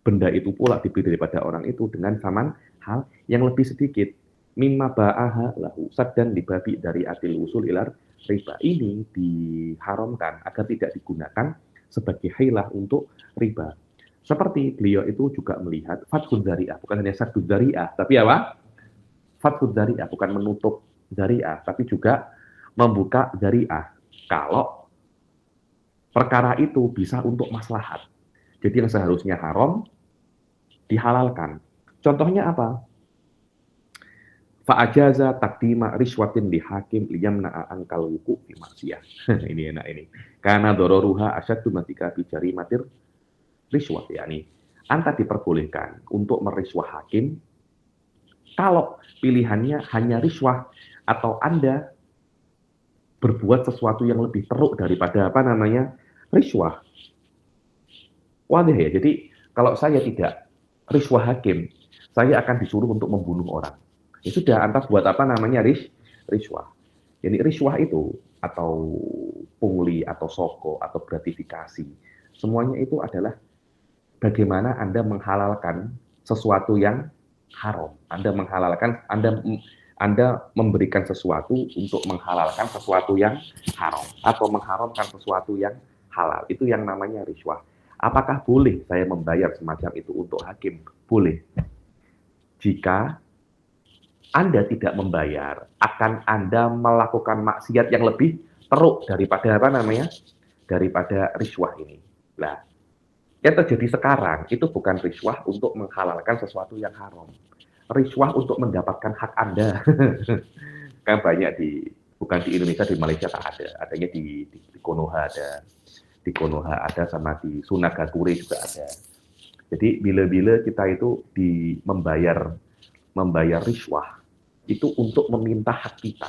[SPEAKER 1] benda itu pula dibeli daripada orang itu dengan saman hal yang lebih sedikit. Mimma ba'aha lahu saddan libabi dari atil usul ilar riba. Ini diharamkan agar tidak digunakan sebagai hilah untuk riba. Seperti beliau itu juga melihat fathul dzari'ah, bukan hanya saddud dzari'ah, tapi apa? Fathul dzari'ah, bukan menutup dzari'ah, tapi juga membuka dzari'ah. Kalau perkara itu bisa untuk maslahat. Jadi yang seharusnya haram dihalalkan. Contohnya apa? Fa'ajaza takdima riswatin li hakim liyamna'a angkal wuku fi maksiyah. Ini enak ini. Karena dororuha asyaddu matika bijari matir riswah. Yani, Anta diperbolehkan untuk meriswah hakim kalau pilihannya hanya riswah atau Anda berbuat sesuatu yang lebih teruk daripada apa namanya riswah. Wadah ya. Jadi kalau saya tidak riswah hakim, saya akan disuruh untuk membunuh orang. Ya sudah, Anta buat apa namanya riswah. Jadi riswah itu atau pungli atau soko atau gratifikasi, semuanya itu adalah bagaimana Anda menghalalkan sesuatu yang haram. Anda menghalalkan, Anda memberikan sesuatu untuk menghalalkan sesuatu yang haram atau mengharamkan sesuatu yang halal. Itu yang namanya riswah. Apakah boleh saya membayar semacam itu untuk hakim? Boleh. Jika Anda tidak membayar, akan Anda melakukan maksiat yang lebih teruk daripada apa namanya? Daripada riswah ini. Nah, yang terjadi sekarang itu bukan riswah untuk menghalalkan sesuatu yang haram. Riswah untuk mendapatkan hak Anda. Kan banyak bukan di Indonesia, di Malaysia tak ada. Adanya di Konoha ada. Di Konoha ada, sama di Sunagakure juga ada. Jadi bila-bila kita itu membayar riswah, itu untuk meminta hak kita.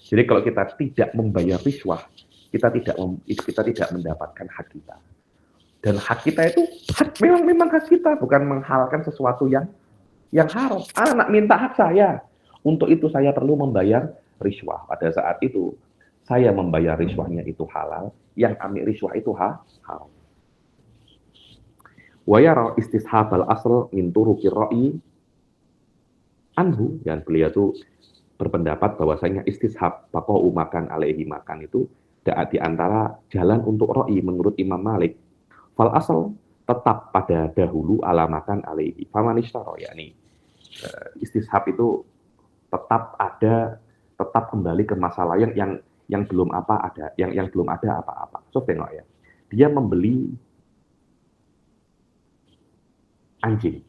[SPEAKER 1] Jadi kalau kita tidak membayar riswah, kita tidak mendapatkan hak kita. Dan hak kita itu memang hak kita, bukan menghalalkan sesuatu yang haram. Anak minta hak saya, untuk itu saya perlu membayar riswah. Pada saat itu saya membayar riswahnya itu halal, yang ambil riswah itu haram. Wa yara istishabal asl min turuqir ra'i anhu, dan beliau itu berpendapat bahwasanya istishab baqa'u makan alaihi makan itu di antara jalan untuk ra'i menurut Imam Malik. Fal asal tetap pada dahulu ala makan alaihi. Faman ishtara, yakni istishab itu tetap ada, tetap kembali ke masalah yang belum apa ada, yang belum ada apa-apa. So tengok ya. Dia membeli anjing.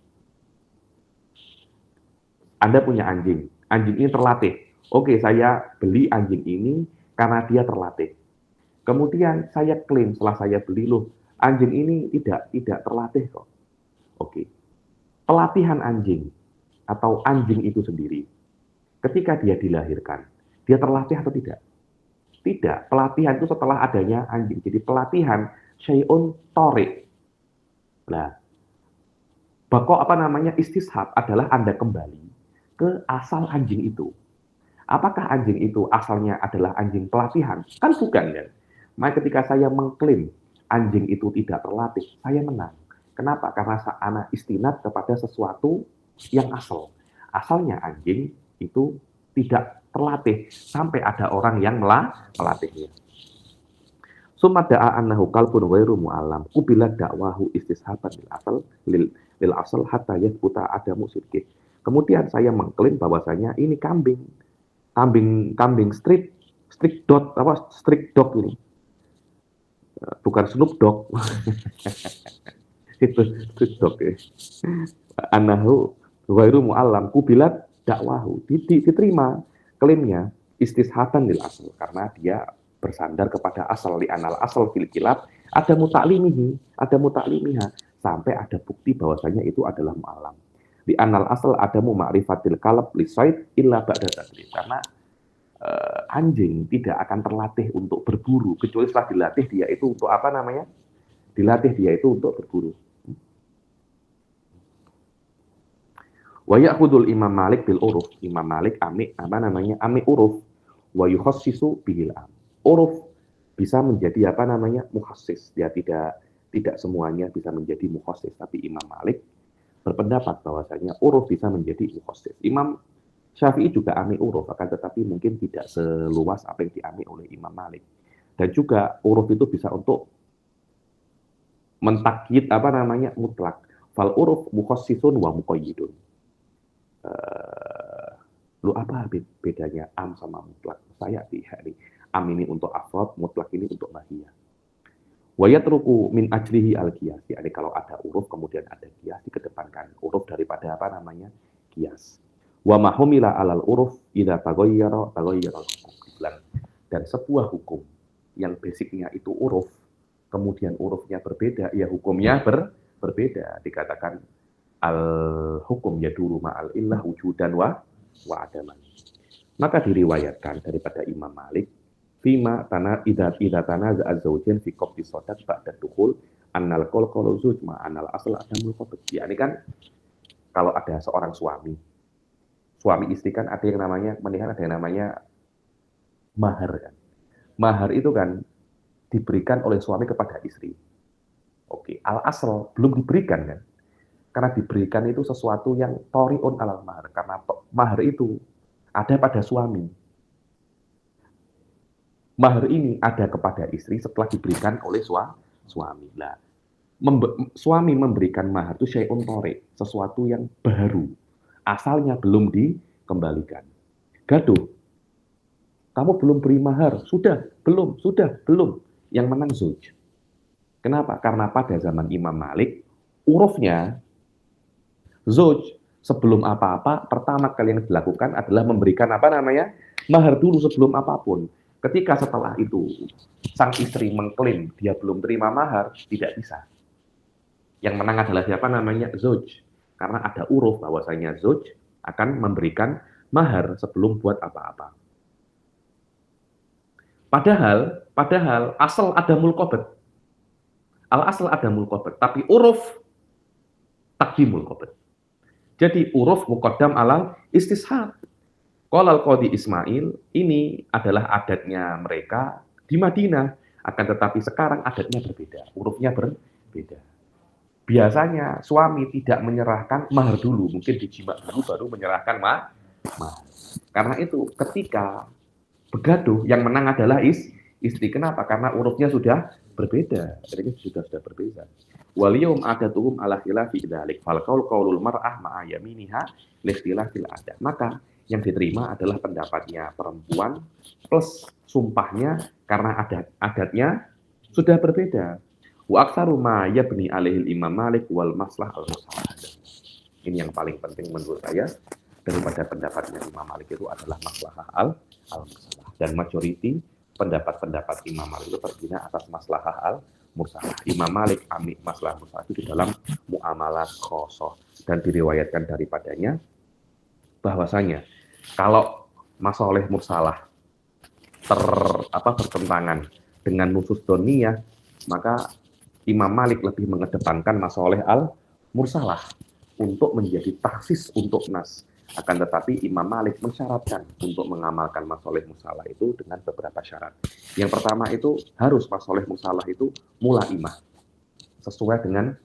[SPEAKER 1] Anda punya anjing. Anjing ini terlatih. Oke, saya beli anjing ini karena dia terlatih. Kemudian saya klaim setelah saya beli, loh, anjing ini tidak terlatih kok. Oke. Pelatihan anjing atau anjing itu sendiri, ketika dia dilahirkan, dia terlatih atau tidak? Tidak. Pelatihan itu setelah adanya anjing. Jadi pelatihan syai'un torik. Nah, bakok istishab adalah Anda kembali ke asal anjing itu. Apakah anjing itu asalnya adalah anjing pelatihan? Kan bukan, kan? Maka ketika saya mengklaim anjing itu tidak terlatih, saya menang. Kenapa? Karena anak istinad kepada sesuatu yang asal. Asalnya anjing itu tidak terlatih sampai ada orang yang melatihnya. Summa da'a annahu qalbun ghairu mu'allam. Qubila da'wahu istishaban lil asal hatta yathbuta adamu sidqih. Kemudian saya mengklaim bahwasanya ini kambing street dog ini. Bukan Snoop Dogg. Itu street dog ya. Anahu ghairu mu'allam kubilat dakwahu. Diterima klaimnya istishatan lil asal karena dia bersandar kepada asal, li anal asal fil kilab ada mutaklimiha sampai ada bukti bahwasanya itu adalah mu'allam. Di anal asal ada ma'rifatil kalab li said illa ba'da tadrib, karena anjing tidak akan terlatih untuk berburu kecuali setelah dilatih dia itu untuk apa namanya? Dilatih dia itu untuk berburu. Wa ya'khudul Imam Malik bil uruf. Imam Malik amik uruf wa yukhassisu bihil am. Uruf bisa menjadi mukhassis. Dia tidak semuanya bisa menjadi mukhassis, tapi Imam Malik berpendapat bahwasanya uruf bisa menjadi mukhassis. Imam Syafi'i juga ambil uruf, akan tetapi mungkin tidak seluas apa yang diambil oleh Imam Malik. Dan juga uruf itu bisa untuk mentakyid mutlak. Fal uruf mukhassisun wa muqayyidun. Lu apa bedanya am sama mutlak? Saya nih. Am ini untuk afrod, mutlak ini untuk mahiyah. Wa yatruku min ajlihi al-qiyas. Yani kalau ada uruf kemudian ada qiyas, dikedepankan uruf daripada qiyas. Wa mahumila alal uruf idza taghayyara al-hukum. Dan sebuah hukum yang basicnya itu uruf, kemudian urufnya berbeda, ya hukumnya berbeda. Dikatakan al-hukum yaduru ma'al illah wujudan wa adaman. Maka diriwayatkan daripada Imam Malik, fima tanah idza tanaza az-zawjain fi qabdi sadaq ba'da dukhul annal qalqalu zuj ma annal asl adamul qabd. Ya, ini kan kalau ada seorang suami istri kan ada yang namanya menikah, ada yang namanya mahar kan. Mahar itu kan diberikan oleh suami kepada istri. Oke, al-asl belum diberikan kan. Karena diberikan itu sesuatu yang tori'un alal mahar. Karena mahar itu ada pada suami. Mahar ini ada kepada istri setelah diberikan oleh suami. Nah, suami memberikan mahar itu syai'un tori', sesuatu yang baru. Asalnya belum dikembalikan. Gaduh. Kamu belum beri mahar. Sudah, belum. Yang menang zuj. Kenapa? Karena pada zaman Imam Malik, urufnya zuj sebelum apa-apa, pertama kali yang dilakukan adalah memberikan mahar dulu sebelum apapun. Ketika setelah itu sang istri mengklaim dia belum terima mahar, tidak bisa. Yang menang adalah siapa? Zuj. Karena ada uruf bahwasanya zuj akan memberikan mahar sebelum buat apa-apa. Padahal asal ada mulqabad. Al-asal ada mulqabad, tapi uruf taqdimul qabad. Jadi uruf muqaddam alal istishab. Qala al-Qadhi Ismail, ini adalah adatnya mereka di Madinah, akan tetapi sekarang adatnya berbeda, hurufnya berbeda. Biasanya suami tidak menyerahkan mahar dulu, mungkin dijima dulu baru menyerahkan mahar. Karena itu ketika begaduh yang menang adalah istri. Kenapa? Karena urufnya sudah berbeda. Jadi sudah berbeda. Waliyum adatuhum ala khilafi dzalik. Fal qaulul mar'ah ma'a yaminiha likhtilafil adat. Maka yang diterima adalah pendapatnya perempuan plus sumpahnya karena adatnya sudah berbeda. Wa aktsaru ma yabni alaihi Imam Malik wal maslah al-musalah. Ini yang paling penting menurut saya daripada pendapatnya Imam Malik itu adalah maslahah al-musalah. Dan majority pendapat-pendapat Imam Malik itu tergina atas maslahah al-musalah. Imam Malik ambil maslahah musalah itu di dalam muamalah khosoh. Dan diriwayatkan daripadanya bahwasanya kalau masalah mursalah bertentangan dengan nusus doniyah, maka Imam Malik lebih mengedepankan masalah al-mursalah untuk menjadi taksis untuk nas. Akan tetapi Imam Malik mensyaratkan untuk mengamalkan masalah mursalah itu dengan beberapa syarat. Yang pertama itu harus masalah mursalah itu mulaimah, sesuai dengan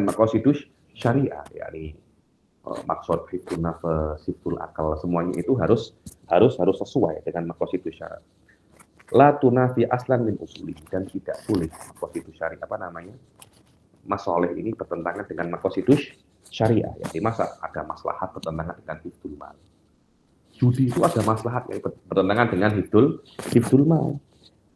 [SPEAKER 1] maqasidus syariah, yakni maksud hifdzun nafs, hifdzul akal, semuanya itu harus sesuai dengan maqasidus syariah. La tunafi aslan min usuli, dan tidak boleh maqasidus syariah masalah ini bertentangan dengan maqasidus syariah. Jadi masa ada maslahat bertentangan dengan hifdzul mal. Judi itu ada maslahat yang bertentangan dengan hifdzul mal.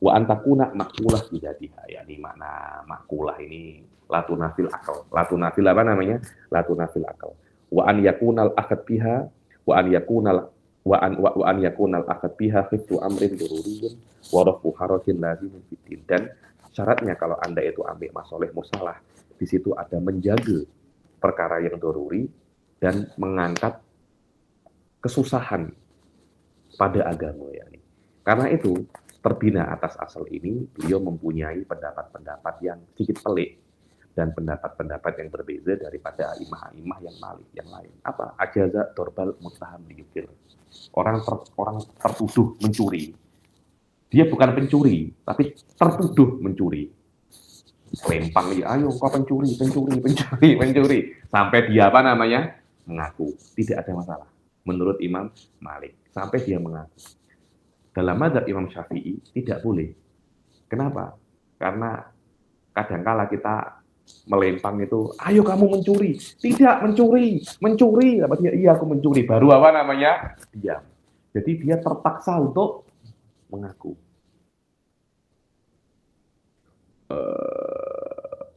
[SPEAKER 1] Wa antakuna makulah bidatiha, yakni makna makulah ini latunafil akal. Latunafil apa namanya? Latunafil akal. Wa an yakunal akad biha wa an yakunal akad biha hifdzu amrin dururiyyin wa rafu harakin lazimin fiddin. Dan syaratnya kalau Anda itu ambil masalah musalah, di situ ada menjaga perkara yang doruri dan mengangkat kesusahan pada agama, yakni. Karena itu terbina atas asal ini, beliau mempunyai pendapat-pendapat yang sedikit pelik dan pendapat-pendapat yang berbeza daripada imah-imah yang lain. Apa? Ajaza dorbal muttaham liyukir. Orang tertuduh mencuri. Dia bukan pencuri, tapi tertuduh mencuri. Lempang ya, ayo kau pencuri. Sampai dia mengaku. Tidak ada masalah. Menurut Imam Malik. Sampai dia mengaku. Dalam mazhab Imam Syafi'i tidak boleh. Kenapa? Karena kadangkala kita melempang itu, ayo kamu mencuri. Tidak mencuri. Iya aku mencuri. Baru diam. Jadi dia terpaksa untuk mengaku.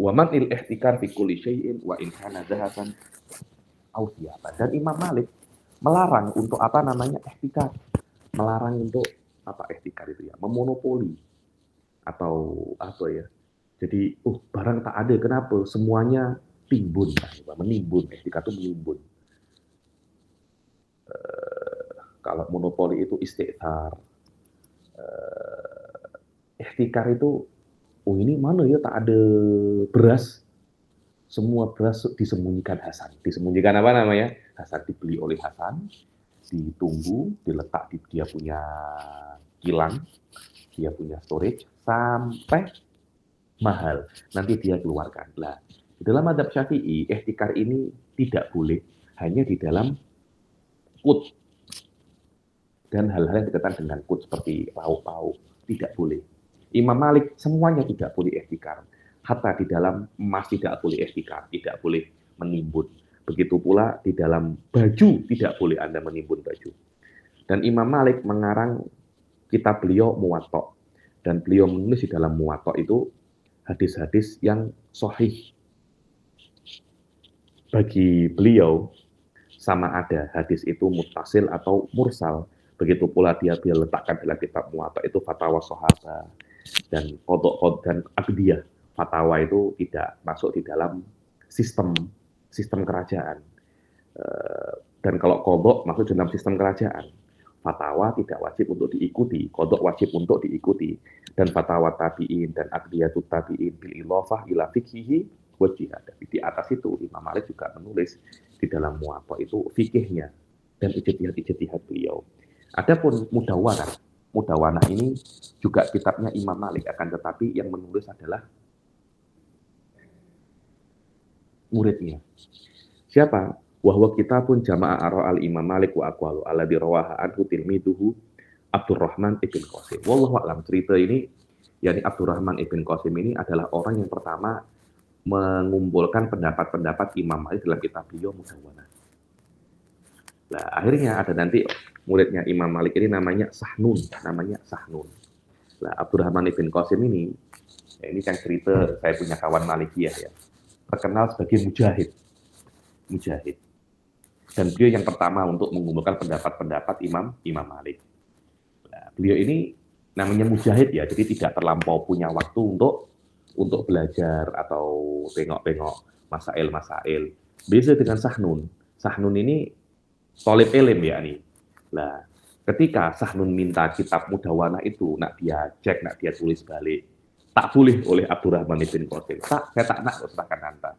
[SPEAKER 1] Wa man'il ihtikar fi kulli syai'in wa in kana dhahaban aw thiyaban. Dan Imam Malik melarang untuk ihtikar. Melarang untuk ihtikar itu ya, memonopoli atau apa ya. Jadi, barang tak ada, kenapa? Semuanya timbun, menimbun. Ihtikar itu menimbun. Kalau monopoli itu istighfar. Ihtikar itu, ini mana ya tak ada beras. Semua beras disembunyikan Hasan. Disembunyikan Hasan, dibeli oleh Hasan, ditunggu, diletak di dia punya kilang, dia punya storage, sampai mahal. Nanti dia keluarkan. Nah, di dalam mazhab Syafi'i, ihtikar ini tidak boleh hanya di dalam kut. Dan hal-hal yang berkaitan dengan kut seperti lauk-pauk tidak boleh. Imam Malik semuanya tidak boleh ihtikar. Hatta di dalam emas tidak boleh ihtikar, tidak boleh menimbun. Begitu pula di dalam baju tidak boleh Anda menimbun baju. Dan Imam Malik mengarang kitab beliau Muwatta. Dan beliau menulis di dalam Muwatta itu hadis-hadis yang sahih. Bagi beliau sama ada hadis itu muttasil atau mursal. Begitu pula dia letakkan dalam kitab Muwatta itu fatwa sahabat dan qadha dan aqdiyah. Fatwa itu tidak masuk di dalam sistem kerajaan. Dan kalau qadha masuk dalam sistem kerajaan. Fatwa tidak wajib untuk diikuti, qadha wajib untuk diikuti. Dan fatwa tabi'in dan aqdiyatut tabi'in bil ilafah ila fikhihi wa jihad. Di atas itu Imam Malik juga menulis di dalam Muwatta itu fikihnya. dan ijtihad beliau. Adapun Mudawwanah ini juga kitabnya Imam Malik, akan tetapi yang menulis adalah muridnya. Siapa? Wahwa kitabun jama'a ara al-Imam Malik wa aqwalu alladhi rawaha anhu tilmiduhu Abdurrahman ibn Qasim. Wallahu a'lam. Cerita ini, yakni Abdurrahman ibn Qasim ini adalah orang yang pertama mengumpulkan pendapat-pendapat Imam Malik dalam kitab beliau Mudawwanah. Nah, akhirnya ada nanti muridnya Imam Malik ini namanya Sahnun. Nah, Abdurrahman ibn Qasim ini, ya ini kan cerita saya punya kawan Malikiyah ya, terkenal sebagai mujahid. Dan beliau yang pertama untuk mengumpulkan pendapat-pendapat Imam Malik. Nah, beliau ini namanya mujahid ya, jadi tidak terlampau punya waktu untuk belajar atau tengok-tengok masail. Beda dengan Sahnun. Sahnun ini thalib ilm ya nih. Nah, ketika Sahnun minta kitab Mudawwanah itu, nak dia cek, nak dia tulis balik, tak boleh oleh Abdurrahman ibn Qasim. Saya tak nak serahkan Anda.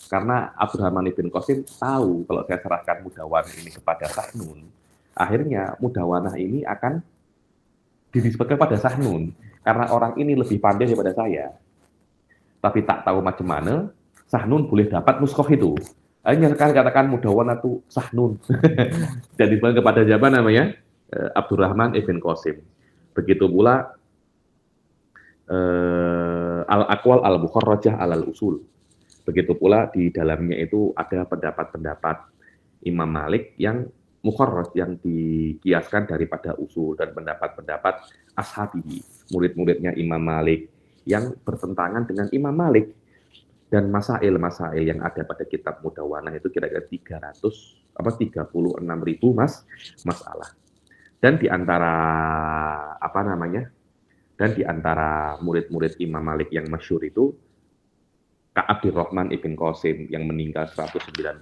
[SPEAKER 1] Karena Abdurrahman ibn Qasim tahu kalau saya serahkan Mudawwanah ini kepada Sahnun, akhirnya Mudawwanah ini akan dinisbatkan pada Sahnun. Karena orang ini lebih pandai daripada saya. Tapi tak tahu macam mana, Sahnun boleh dapat nuskhoh itu. Akhirnya sekarang katakan Mudawwanah itu Sahnun. Dan dibawa kepada siapa namanya? Abdurrahman ibn Qasim. Begitu pula Al-Aqwal Al-Mukharrajah Al-Usul. Begitu pula di dalamnya itu ada pendapat-pendapat Imam Malik yang mukharraj, yang dikiaskan daripada usul, dan pendapat-pendapat ashabi, murid-muridnya Imam Malik, yang bertentangan dengan Imam Malik. Dan masail-masail yang ada pada kitab Mudawwanah itu kira-kira 36.000 masalah. Dan di antara murid-murid Imam Malik yang masyhur itu Abdurrahman ibn Qasim yang meninggal 191.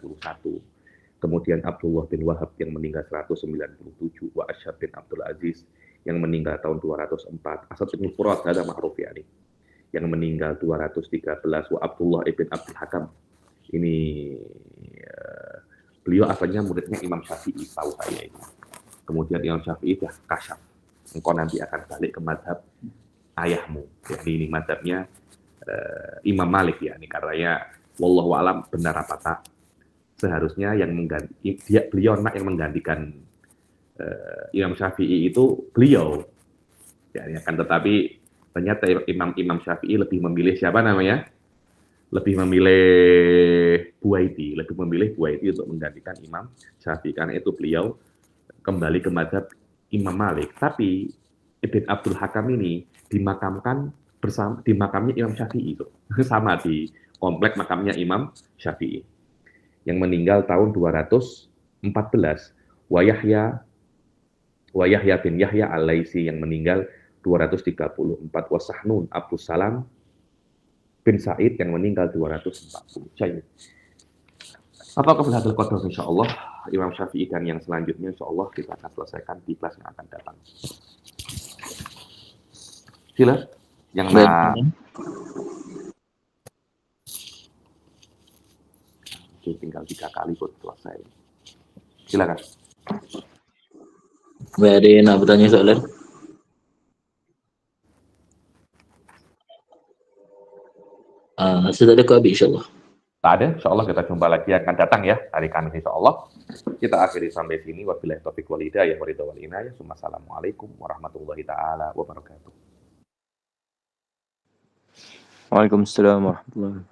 [SPEAKER 1] Kemudian Abdullah bin Wahab yang meninggal 197. Wa Asyhab bin Abdul Aziz yang meninggal tahun 204. Asad bin Furat, ada ma'ruf ya ini, yang meninggal 213. Wa Abdullah ibn Abdul Hakam. Ini beliau asalnya muridnya Imam Syafi'i, tahu saya ini. Kemudian Imam Syafi'i dah kasyaf. Engkau nanti akan balik ke madhab ayahmu. Jadi ini madhabnya Imam Malik ya, ini karena wallahu alam benar apa tak, seharusnya yang beliau yang menggantikan Imam Syafi'i itu beliau ya, kan, tetapi ternyata Imam Syafi'i lebih memilih siapa namanya, lebih memilih Buaiti untuk menggantikan Imam Syafi'i, karena itu beliau kembali ke mazhab Imam Malik. Tapi Ibn Abdul Hakam ini dimakamkan bersama di makamnya Imam Syafi'i itu, sama di komplek makamnya Imam Syafi'i, yang meninggal tahun 214. Wa Yahya bin Yahya Al-Laisi yang meninggal 234. Wa Sahnun Abdus Salam bin Sa'id yang meninggal 240. Jadi atau kepada hadal qadar insyaallah Imam Syafi'i, dan yang selanjutnya insyaallah kita akan selesaikan di kelas yang akan datang. Sila yang tinggal 3 kali buat selesai. Silakan.
[SPEAKER 2] Ada yang nak bertanya soalan? Saya tak ada kau habis insyaAllah.
[SPEAKER 1] Tak ada, insyaallah kita jumpa lagi akan datang ya hari Kamis insyaallah. Kita akhiri sampai sini. Wabillahi taufiq wal hidayah wa ridha wal inayah. Assalamualaikum warahmatullahi taala wabarakatuh.
[SPEAKER 2] Waalaikumsalam warahmatullahi wabarakatuh.